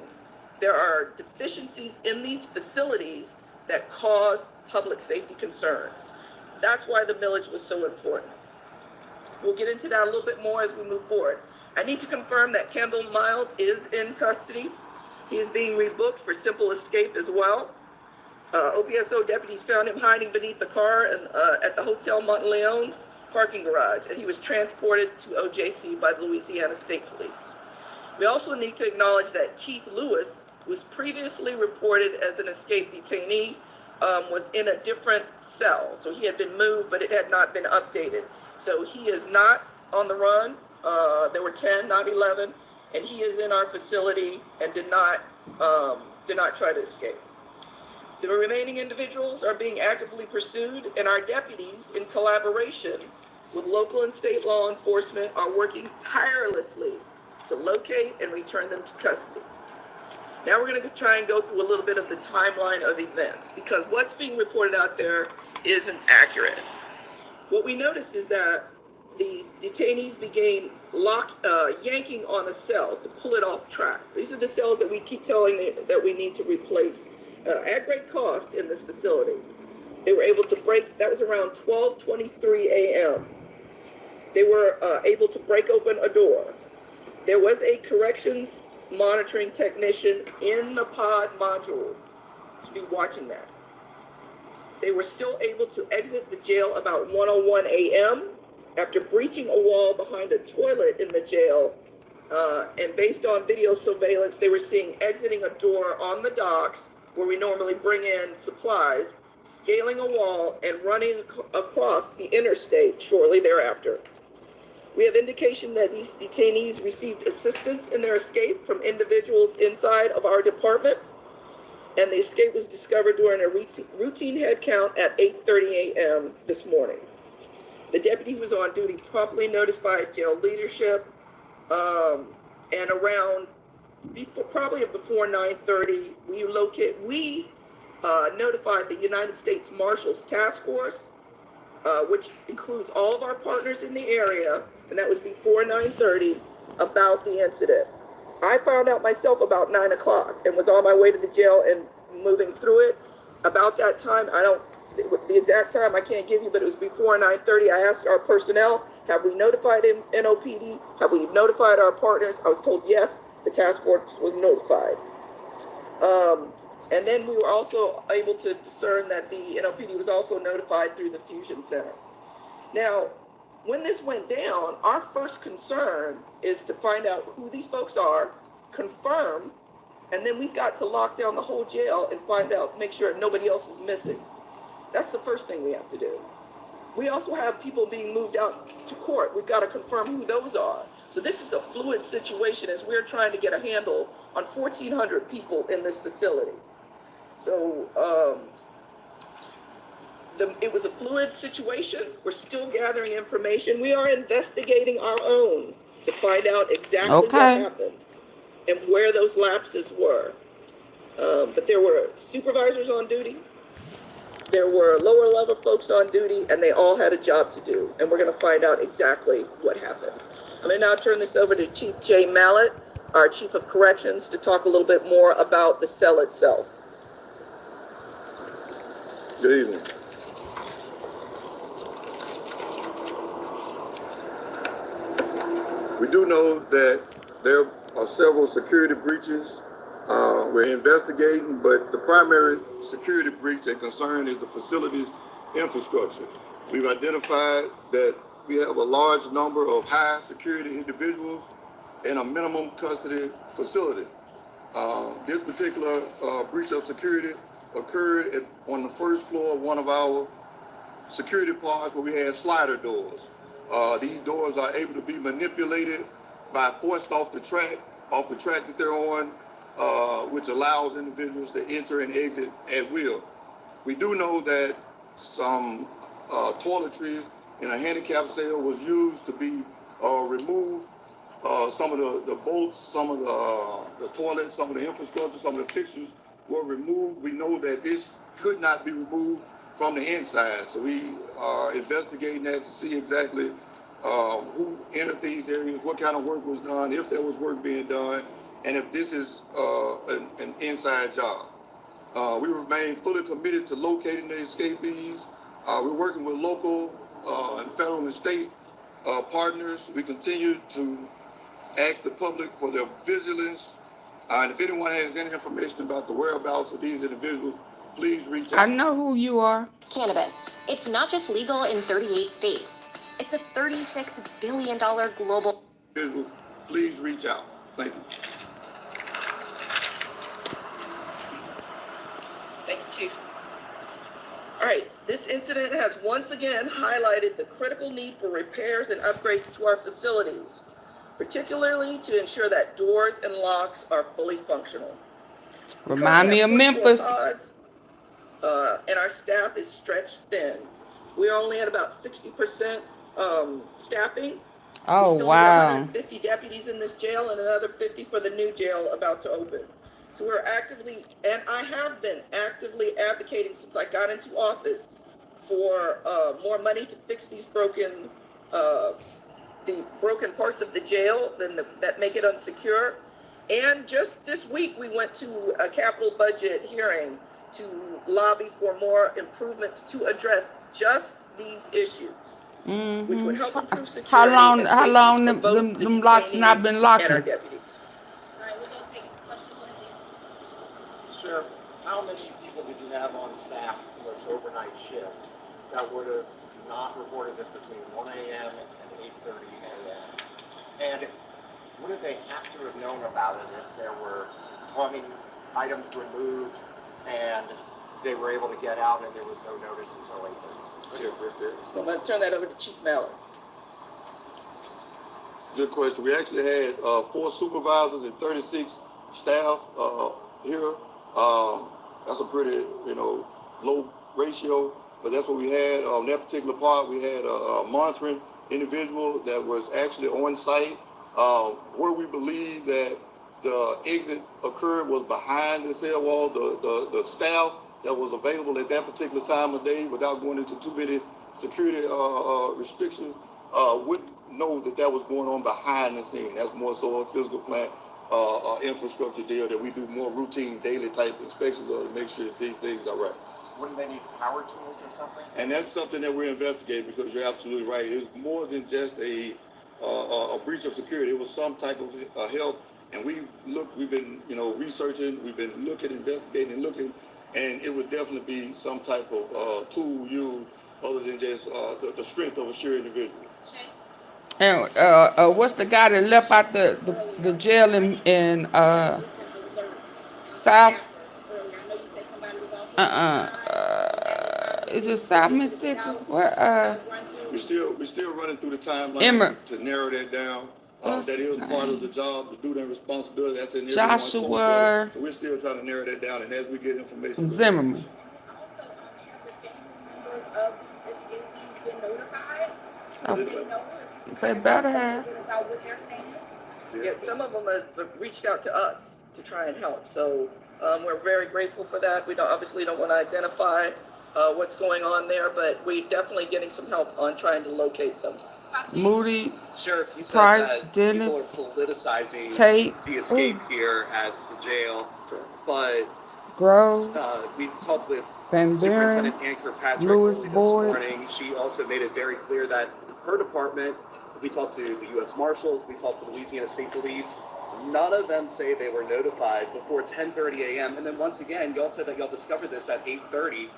There are deficiencies in these facilities that cause public safety concerns. That's why the millage was so important. We'll get into that a little bit more as we move forward. I need to confirm that Campbell Miles is in custody. He's being rebooked for simple escape as well. OPSO deputies found him hiding beneath the car at the Hotel Monteleone parking garage, and he was transported to OJC by the Louisiana State Police. We also need to acknowledge that Keith Lewis, who was previously reported as an escaped detainee, was in a different cell. So he had been moved, but it had not been updated. So he is not on the run. There were 10, not 11, and he is in our facility and did not try to escape. The remaining individuals are being actively pursued, and our deputies, in collaboration with local and state law enforcement, are working tirelessly to locate and return them to custody. Now we're going to try and go through a little bit of the timeline of events, because what's being reported out there isn't accurate. What we noticed is that the detainees began yanking on a cell to pull it off track. These are the cells that we keep telling them that we need to replace at great cost in this facility. They were able to break, that was around 12:23 a.m. They were able to break open a door. There was a corrections monitoring technician in the pod module to be watching that. They were still able to exit the jail about 1:01 a.m. after breaching a wall behind a toilet in the jail. And based on video surveillance, they were seen exiting a door on the docks where we normally bring in supplies, scaling a wall, and running across the interstate shortly thereafter. We have indication that these detainees received assistance in their escape from individuals inside of our department, and the escape was discovered during a routine head count at 8:30 a.m. this morning. The deputy who was on duty promptly notified jail leadership, and around probably before 9:30, we notified the United States Marshals Task Force, which includes all of our partners in the area, and that was before 9:30, about the incident. I found out myself about 9 o'clock and was on my way to the jail and moving through it. About that time, the exact time I can't give you, but it was before 9:30. I asked our personnel, have we notified NOPD? Have we notified our partners? I was told yes, the task force was notified. And then we were also able to discern that the NOPD was also notified through the Fusion Center. Now, when this went down, our first concern is to find out who these folks are, confirm, and then we've got to lock down the whole jail and find out, make sure nobody else is missing. That's the first thing we have to do. We also have people being moved out to court. We've got to confirm who those are. So this is a fluid situation as we're trying to get a handle on 1,400 people in this facility. So it was a fluid situation. We're still gathering information. We are investigating our own to find out exactly what happened and where those lapses were. But there were supervisors on duty. There were lower level folks on duty, and they all had a job to do. And we're going to find out exactly what happened. I'm going to now turn this over to Chief Jay Mallett, our Chief of Corrections, to talk a little bit more about the cell itself. Good evening. We do know that there are several security breaches. We're investigating, but the primary security breach and concern is the facility's infrastructure. We've identified that we have a large number of high security individuals in a minimum custody facility. This particular breach of security occurred on the first floor of one of our security pods where we had slider doors. These doors are able to be manipulated by forced off the track that they're on, which allows individuals to enter and exit at will. We do know that some toiletries in a handicap cell was used to be removed. Some of the bolts, some of the toilets, some of the infrastructure, some of the fixtures were removed. We know that this could not be removed from the inside. So we are investigating that to see exactly who entered these areas, what kind of work was done, if there was work being done, and if this is an inside job. We remain fully committed to locating the escapees. We're working with local and federal and state partners. We continue to ask the public for their vigilance. And if anyone has any information about the whereabouts of these individuals, please reach out. I know who you are. Cannabis. It's not just legal in 38 states. It's a $36 billion global... Please reach out. Thank you. Thank you, Chief. All right, this incident has once again highlighted the critical need for repairs and upgrades to our facilities, particularly to ensure that doors and locks are fully functional. Remind me of Memphis. Pods, and our staff is stretched thin. We're only at about 60% staffing. Oh, we still wow. Need 150 deputies in this jail and another 50 for the new jail about to open. So we're actively, and I have been actively advocating since I got into office for more money to fix these broken parts of the jail that make it unsecure. And just this week, we went to a capital budget hearing to lobby for more improvements to address just these issues, which would help improve security. How long them locks not been locking? Our deputies. Sheriff, how many people did you have on staff for this overnight shift that would have not reported this between 1 a.m. and 8:30 a.m.? And wouldn't they have to have known about it if there were plumbing items removed and they were able to get out and there was no notice until 8:30? So I'm going to turn that over to Chief Mallett. Good question. We actually had 4 supervisors and 36 staff here. That's a pretty, low ratio, but that's what we had. On that particular part, we had a monitoring individual that was actually on site. Where we believe that the exit occurred was behind the cell wall. The staff that was available at that particular time of day, without going into too many security restrictions, wouldn't know that was going on behind the scene. That's more so a physical plant infrastructure deal that we do more routine daily type inspections to make sure that these things are right. Wouldn't they need power tools or something? And that's something that we're investigating, because you're absolutely right. It's more than just a breach of security. It was some type of help, and we've been researching, we've been looking, investigating, and looking, and it would definitely be some type of tool used other than just the strength of a sure individual. And what's the guy that left out the jail in South? Is it South Mississippi? Where, We're still running through the timeline Emmer. to narrow that down. What's That his is part of the name? job, the duty and responsibility. That's in everyone's Joshua postcard. So we're still trying to narrow that down, and as we get information, we'll- Zimmerman. Also, have the family members of these escapees been notified? Oh, Do they know if they better have. about what they're saying? Yeah, some of them have reached out to us to try and help, so we're very grateful for that. We obviously don't want to identify what's going on there, but we're definitely getting some help on trying to locate them. Moody, Sheriff, you said Price, that Dennis, people are politicizing Tate, the escape here at the jail, but Groves, we talked with Van Superintendent Buren, Ann Kirkpatrick Lewis early this Boyd. morning. She also made it very clear that her department, we talked to the U.S. Marshals, we talked to Louisiana State Police, none of them say they were notified before 10:30 a.m. And then once again, y'all said that y'all discovered this at 8:30.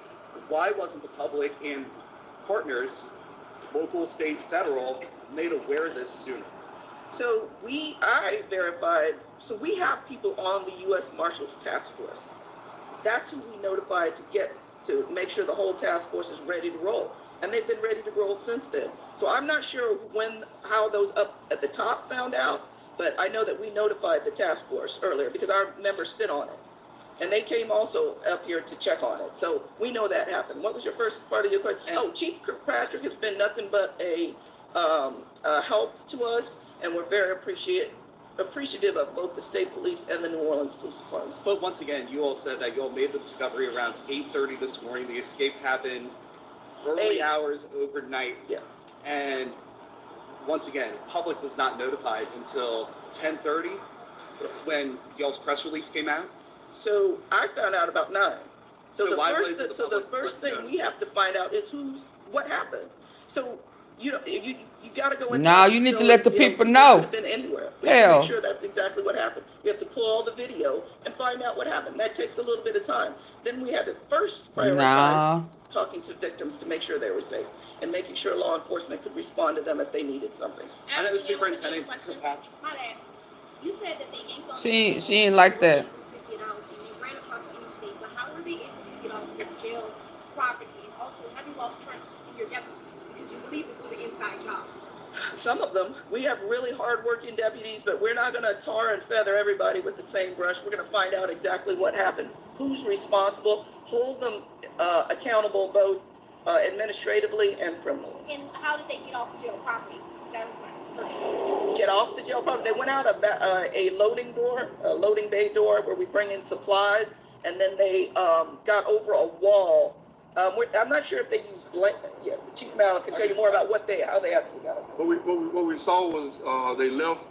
Why wasn't the public and partners, local, state, federal, made aware of this sooner? So I verified, so we have people on the U.S. Marshals Task Force. That's who we notified to make sure the whole task force is ready to roll. And they've been ready to roll since then. So I'm not sure how those up at the top found out, but I know that we notified the task force earlier because our members sit on it. And they came also up here to check on it. So we know that happened. What was your first part of your question? Oh, Chief Kirkpatrick has been nothing but a help to us, and we're very appreciative of both the state police and the New Orleans Police Department. But once again, you all said that you all made the discovery around 8:30 this morning. The escape happened early hours overnight. Yeah. And once again, public was not notified until 10:30 when y'all's press release came out. So I found out about 9. So the public first thing we have to find out is what happened. So you got to go inside. No, you need to let the people know. Been anywhere. We have to Hell. make sure that's exactly what happened. We have to pull all the video and find out what happened. That takes a little bit of time. Then we had to first prioritize talking to victims to make sure they were safe and making sure law enforcement could respond to them if they needed something. I know Superintendent Kirkpatrick. You said that they ain't gonna She ain't like that. to get out and you ran across the interstate, but how were they able to get off your jail property? And also, have you lost trust in your deputies? Because you believe this is an inside job. Some of them. We have really hard-working deputies, but we're not going to tar and feather everybody with the same brush. We're going to find out exactly what happened, who's responsible, hold them accountable both administratively and criminally. And how did they get off the jail property? That was my first question. Get off the jail property. They went out a loading bay door where we bring in supplies, and then they got over a wall. I'm not sure if they used blanket. Yeah, the Chief Mal can tell you more about how they actually got it. What we saw was they left,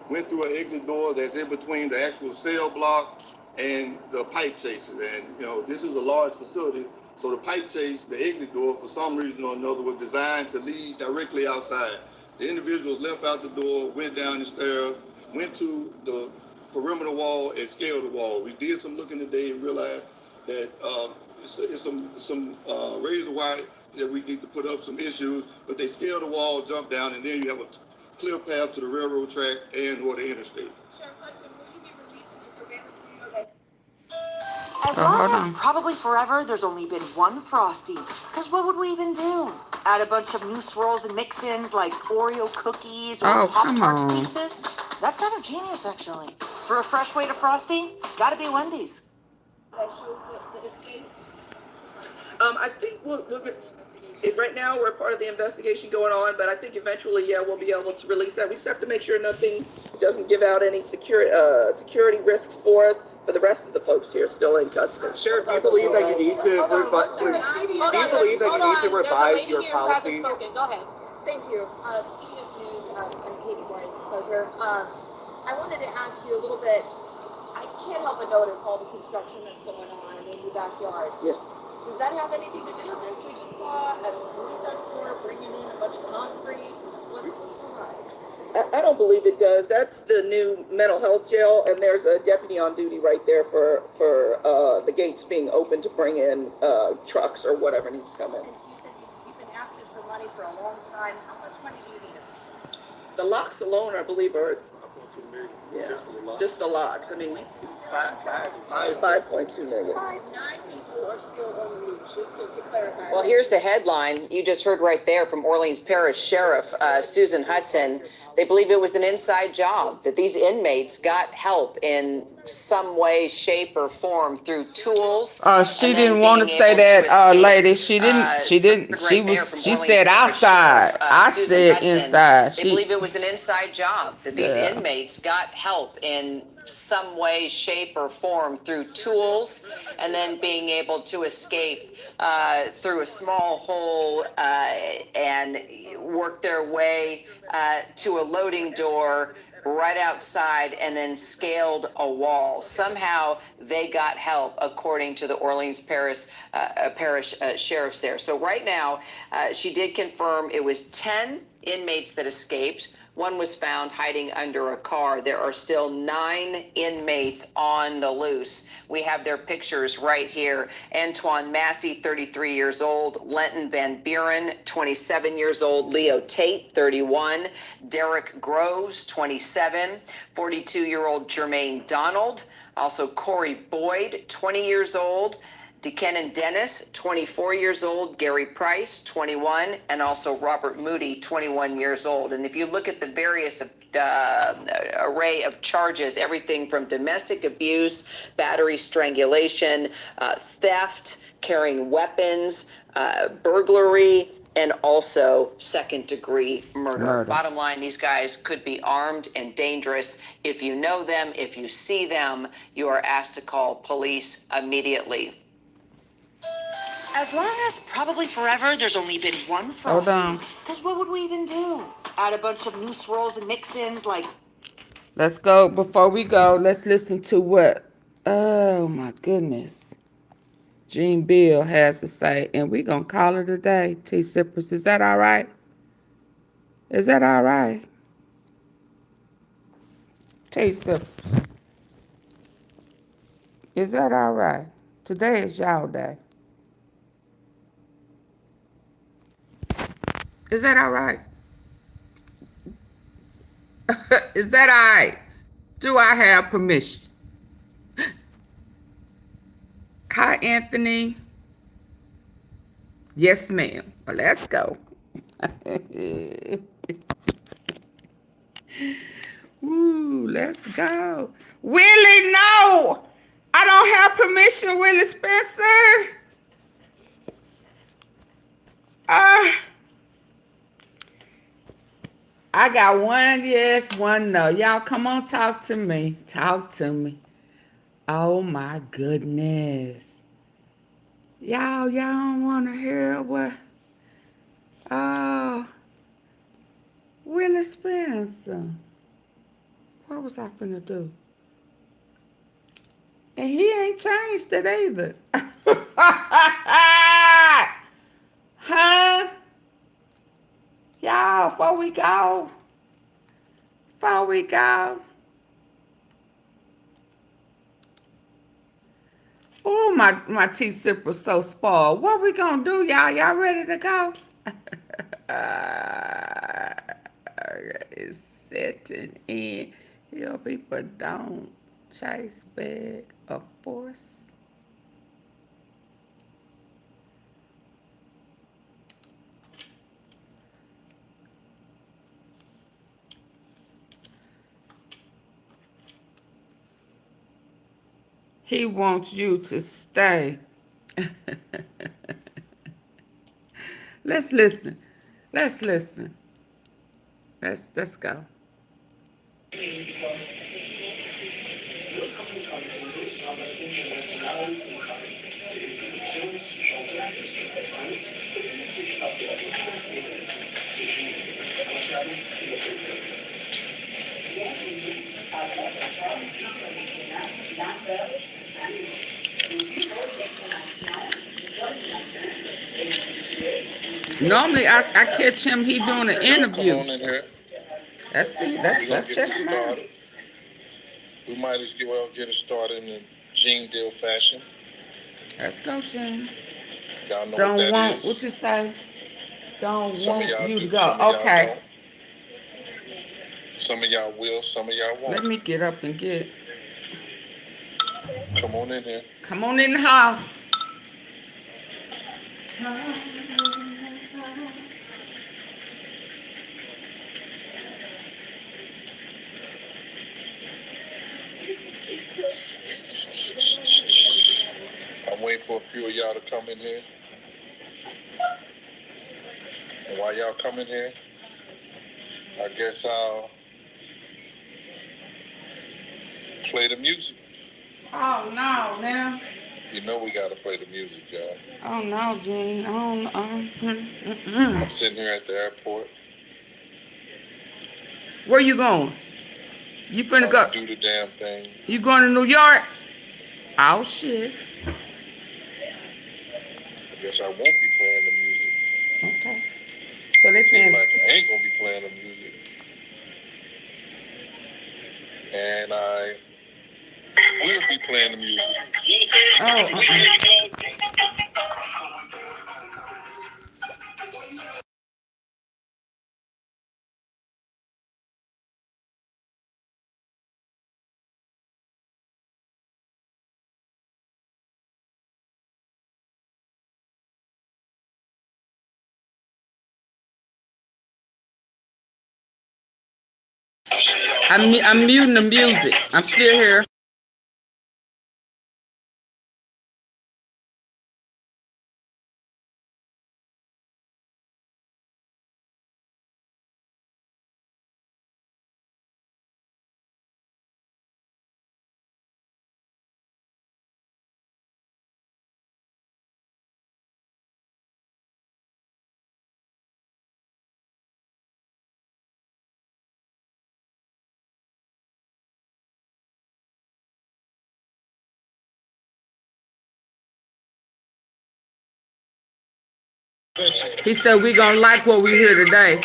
went through an exit door that's in between the actual cell block and the pipe chases. And this is a large facility, so the pipe chase, the exit door, for some reason or another, was designed to lead directly outside. The individuals left out the door, went down the stairs, went to the perimeter wall and scaled the wall. We did some looking today and realized that it's some razor wire that we need to put up some issues, but they scaled the wall, jumped down, and then you have a clear path to the railroad track and or the interstate. As long as probably forever, there's only been one Frosty. Because what would we even do? Add a bunch of new swirls and mix-ins like Oreo cookies or Pop-Tarts pieces? That's kind of genius, actually. For a fresh way to Frosty, gotta be Wendy's. I think right now we're part of the investigation going on, but I think eventually, we'll be able to release that. We just have to make sure nothing doesn't give out any security risks for us for the rest of the folks here still in custody. Sheriff, do you believe that you need to revise your policies? Go ahead. Thank you. CBS News and Katie Boy's pleasure. I wanted to ask you a little bit. I can't help but notice all the construction that's going on in your backyard. Yeah. Does that have anything to do with this? We just saw a police escort bringing in a bunch of concrete. What's going on? I don't believe it does. That's the new mental health jail, and there's a deputy on duty right there for the gates being open to bring in trucks or whatever needs to come in. And you said you've been asking for money for a long time. How much money do you need? The locks alone, I believe, are just the locks. I mean, 5.2 million. 9 people are still on the loose, just to clarify. Well, here's the headline you just heard right there from Orleans Parish Sheriff Susan Hudson. They believe it was an inside job, that these inmates got help in some way, shape, or form through tools. She didn't want to say that, lady. She didn't. She said outside. I said inside. They believe it was an inside job, that these inmates got help in some way, shape, or form through tools, and then being able to escape through a small hole and work their way to a loading door right outside and then scaled a wall. Somehow they got help, according to the Orleans Parish sheriffs there. So right now, she did confirm it was 10 inmates that escaped. One was found hiding under a car. There are still 9 inmates on the loose. We have their pictures right here. Antoine Massey, 33 years old. Lenton Van Buren, 27 years old. Leo Tate, 31. Derek Groves, 27. 42-year-old Jermaine Donald. Also Corey Boyd, 20 years old. DeKennon Dennis, 24 years old, Gary Price, 21, and also Robert Moody, 21 years old. And if you look at the various array of charges, everything from domestic abuse, battery, strangulation, theft, carrying weapons, burglary, and also second-degree murder. Bottom line, these guys could be armed and dangerous. If you know them, if you see them, you are asked to call police immediately. As long as probably forever there's only been one frosty. Hold on. Because what would we even do? Add a bunch of new swirls and mix-ins like... Let's go. Before we go, let's listen to what, oh my goodness, Gene Bill has to say. And we're going to call it a day, T-Sippers. Is that all right? Is that all right? T-Sippers. Is that all right? Today is y'all day. Is that all right? Is that all right? Do I have permission? Hi, Anthony. Yes, ma'am. Well, let's go. Ooh, let's go. Willie, no! I don't have permission, Willie Spencer. I got one yes, one no. Y'all come on, talk to me. Talk to me. Oh my goodness. Y'all don't want to hear what? Oh, Willie Spencer. What was I finna do? And he ain't changed it either. Huh? Y'all, before we go. Oh, my tea sipper's so spoiled. What we gonna do, y'all? Y'all ready to go? It's setting in. Here people don't chase bag of force. He wants you to stay. Let's listen. Let's listen. Let's go. Normally, I catch him. He doing an interview. Come on in here. Let's check him out. We might as well get it started in the Gene Deal fashion. Let's go, Gene. Y'all know Don't what that want is. what you say. Don't Some of want y'all you do, to go. some of y'all Okay. don't. Some of y'all will, some of y'all won't. Let me get up and get. Come on in here. Come on in the house. I'm waiting for a few of y'all to come in here. And while y'all come in here, I guess I'll play the music. Oh, no, now. You know we gotta play the music, y'all. Oh, no, Gene. I'm sitting here at the airport. Where you going? You finna go? Do the damn thing. You going to New York? Oh, shit. I guess I won't be playing the music. Okay. So they saying like I ain't gonna be playing the music. And I will be playing the music. I'm muting the music. I'm still here. He said we gonna like what we hear today.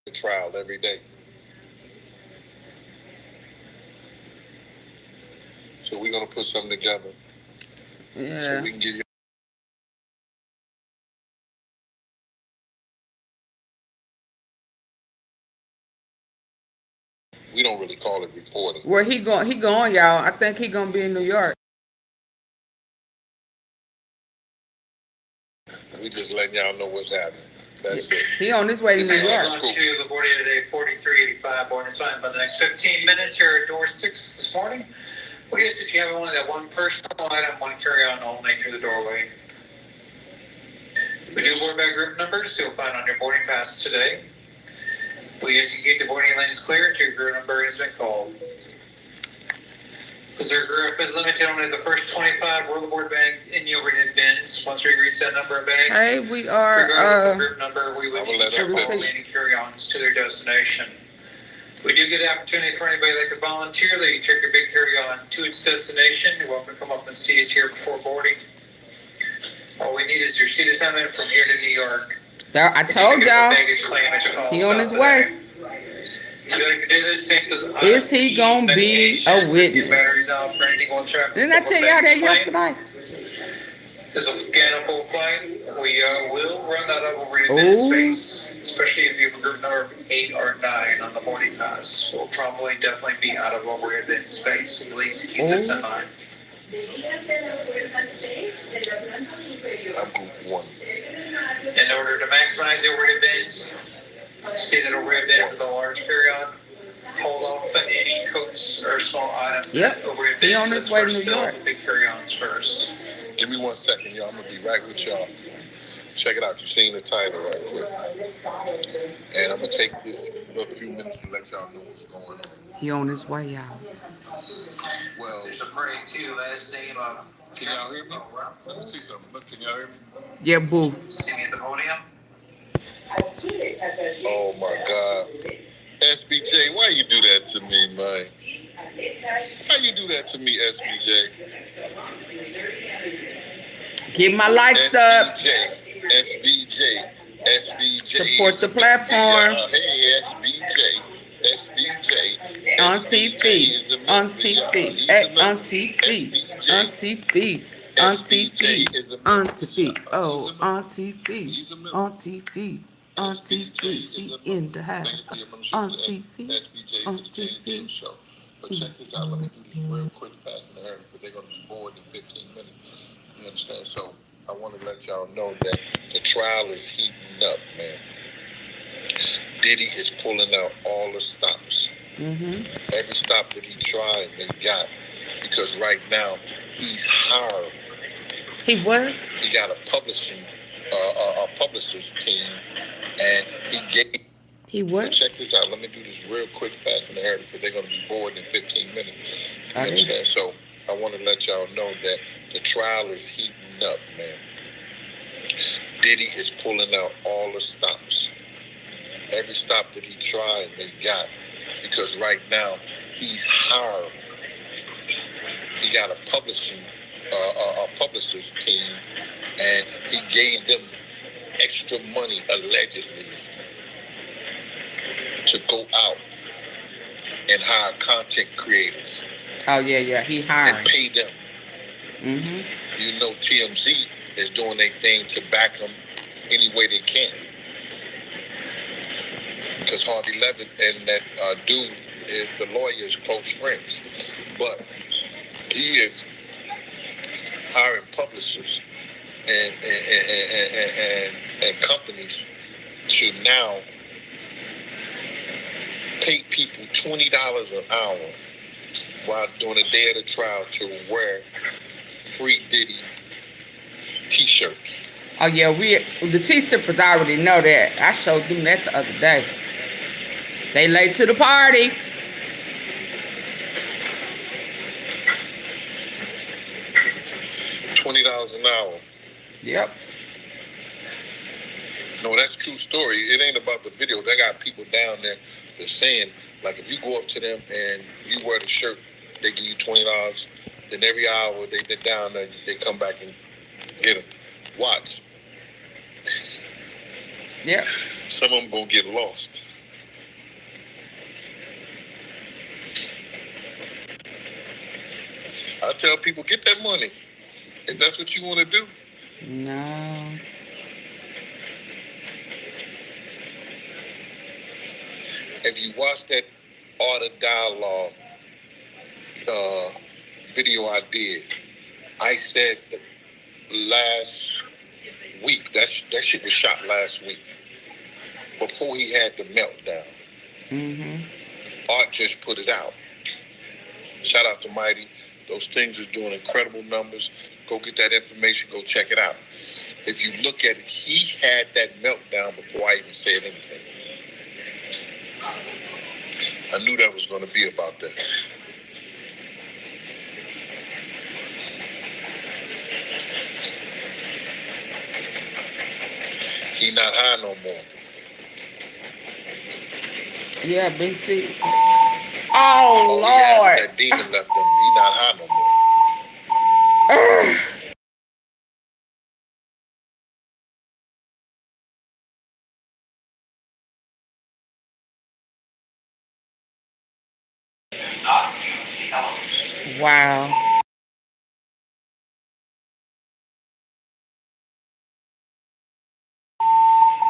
The trial every day. So we're gonna put something together. Yeah. So we can give you. We don't really call it reporting. Where he going? He going, y'all. I think he gonna be in New York. We just letting y'all know what's happening. That's it. He on his way to New York. To the board today, 4385. Board is signed by the next 15 minutes here at door 6 this morning. We ask that you have only that one personal item, one carry-on only through the doorway. We do board bag group numbers you'll find on your boarding pass today. We ask you keep the boarding lanes clear until your group number has been called. Because our group is limited only the first 25 roll board bags in your overhead bins. Once we reach that number of bags, Hey, we are regardless of group number, we will let all remaining carry-ons to their destination. We do get the opportunity for anybody that could voluntarily take your big carry-on to its destination. You're welcome to come up and see us here before boarding. All we need is your seat assignment from here to New York. I told y'all. He on his way. Is he gonna be a witness? Didn't I tell y'all that yesterday? There's a mechanical flight. We will run that up over your space, especially if you have a group number 8 or 9 on the boarding pass. We'll probably definitely be out of overhead bin space. At least keep this in mind. I'm group 1. In order to maximize the overhead bins, stay that overhead bin for the large carry-on. hold off on any coats or small items. Yep. He on his way to New York. Big carry-ons first. Give me 1 second, y'all. I'm gonna be right with y'all. Check it out. You've seen the title right quick. And I'm gonna take this for a few minutes to let y'all know what's going on. He on his way, y'all. Well, there's a parade too. Last name of. Can y'all hear me? Let me see something. Look, can y'all hear me? Yeah, boo. Singing at the podium. Oh my God. SBJ, why you do that to me, man? Why you do that to me, SBJ? Get my likes up. SBJ. Support the platform. Hey, SBJ. AunTeaFee. AunTeaFee. Hey, AunTeaFee. AunTeaFee. AunTeaFee. AunTeaFee. Oh, AunTeaFee. AunTeaFee. AunTeaFee. She in the house. AunTeaFee. AunTeaFee. But check this out. Let me do this real quick, passing the hair, because they're going to be bored in 15 minutes. You understand? So I want to let y'all know that the trial is heating up, man. Diddy is pulling out all the stops. Every stop that he tried, they got. Because right now, he's hired. He what? He got a publishers team, and he gave. He what? Check this out. Let me do this real quick, passing the hair, because they're going to be bored in 15 minutes. You understand? So I want to let y'all know that the trial is heating up, man. Diddy is pulling out all the stops. Every stop that he tried, they got. Because right now, he's hired. He got a publishers team, and he gave them extra money, allegedly, to go out and hire content creators. Oh, yeah, he hired. And pay them. You know, TMZ is doing their thing to back them any way they can. Because Harvey Levin and that dude, is the lawyer's close friends. But he is hiring publishers and companies to now pay people $20 an hour while doing a day of the trial to wear free Diddy t-shirts. Oh yeah, the t-shippers already know that. I showed them that the other day. They late to the party. $20 an hour. Yep. No, that's true story. It ain't about the video. They got people down there that's saying, like, if you go up to them and you wear the shirt, they give you $20. Then every hour they're down there, they come back and get them. Watch. Yep. Some of them gonna get lost. I tell people, get that money. If that's what you want to do. No. If you watch that Art of Dialogue video I did, I said that last week, that shit was shot last week, before he had the meltdown. Art just put it out. Shout out to Mighty. Those things is doing incredible numbers. Go get that information. Go check it out. If you look at it, he had that meltdown before I even said anything. I knew that was going to be about that. He not high no more. Yeah, BC. Oh, Lord. That demon left him. He not high no more. Wow.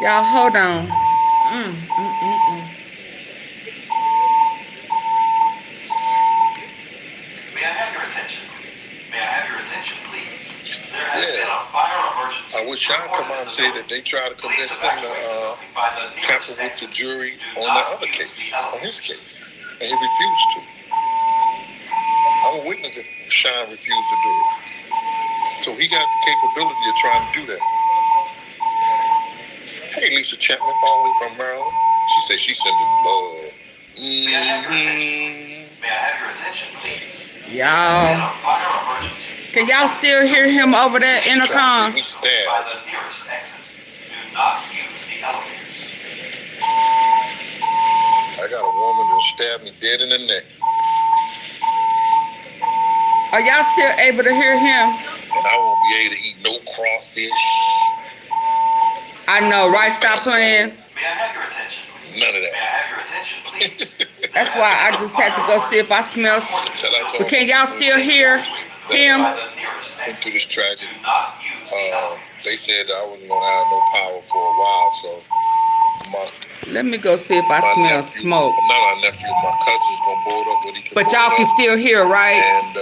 Y'all, hold on. I wish Sean come out and say that they try to convince them to tamper with the jury on the other case, on his case. and he refused to. I'm a witness if Sean refused to do it. So he got the capability of trying to do that. Hey, Lisa Chapman, all the way from Maryland. She said she's sending love. May I have your attention? May I have your attention, please? Y'all. Can y'all still hear him over that intercom? By the nearest exit. Do not use the elevators. I got a woman that stabbed me dead in the neck. Are y'all still able to hear him? And I won't be able to eat no crawfish. I know, right? Stop playing. May I have your attention, please? None of that. May I have your attention, please? That's why I just had to go see if I smell. But can y'all still hear him? Went through this tragedy. They said I wasn't gonna have no power for a while, so let me go see if I smell smoke. Not our nephew, my cousin's gonna board up what he can. But y'all can still hear, right? And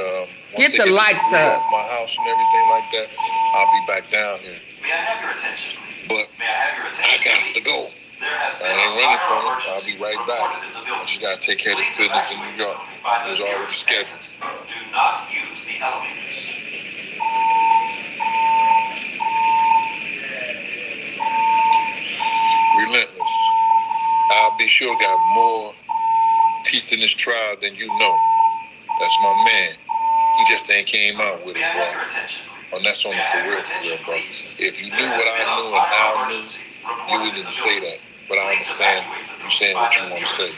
get the lights up. My house and everything like that. I'll be back down here. May I have your attention, please? But May I have your attention? I got to go. I ain't running from it. I'll be right back. I just gotta take care of this business in New York. It was already scheduled. Do not use the elevators. Relentless. I'll be sure got more teeth in this trial than you know. That's my man. He just ain't came out with it, bro. And that's on the for real, bro. If you knew what I knew and Al knew, you wouldn't even say that. But I understand you saying what you want to say.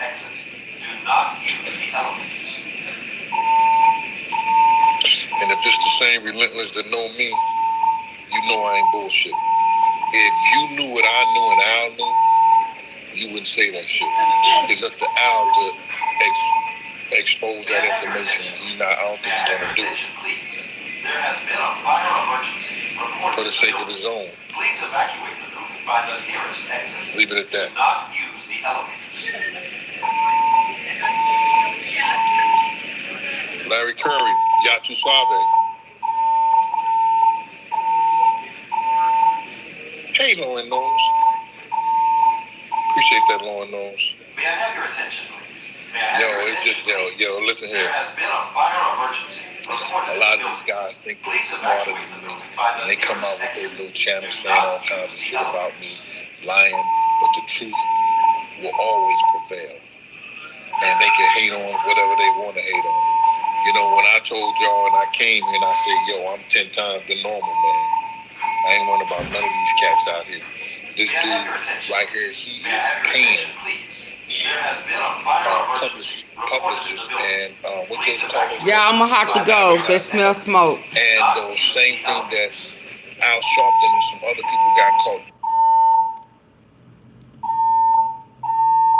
And if it's the same relentless that know me, you know I ain't bullshit. If you knew what I knew and Al knew, you wouldn't say that shit. It's up to Al to expose that information. I don't think he's gonna do it. There has been a fire emergency reported. For the sake of his own. Please evacuate the building by the nearest exit. Leave it at that. Do not use the elevators. Larry Curry, Yatu Suave. Hey, Lauren Knowles. Appreciate that, Lauren Knowles. May I have your attention, please? It's just, listen here. There has been a fire emergency. A lot of these guys think they're smarter than me, and they come out with their little channel saying all kinds of shit about me, lying, but the truth will always prevail. And they can hate on whatever they want to hate on. You know, when I told y'all and I came here and I said, I'm 10 times the normal man. I ain't worrying about none of these cats out here. This dude right here, he is paying publicists and what those call those? Yeah, I'm gonna have to go. They smell smoke. And the same thing that Al Sharpton and some other people got caught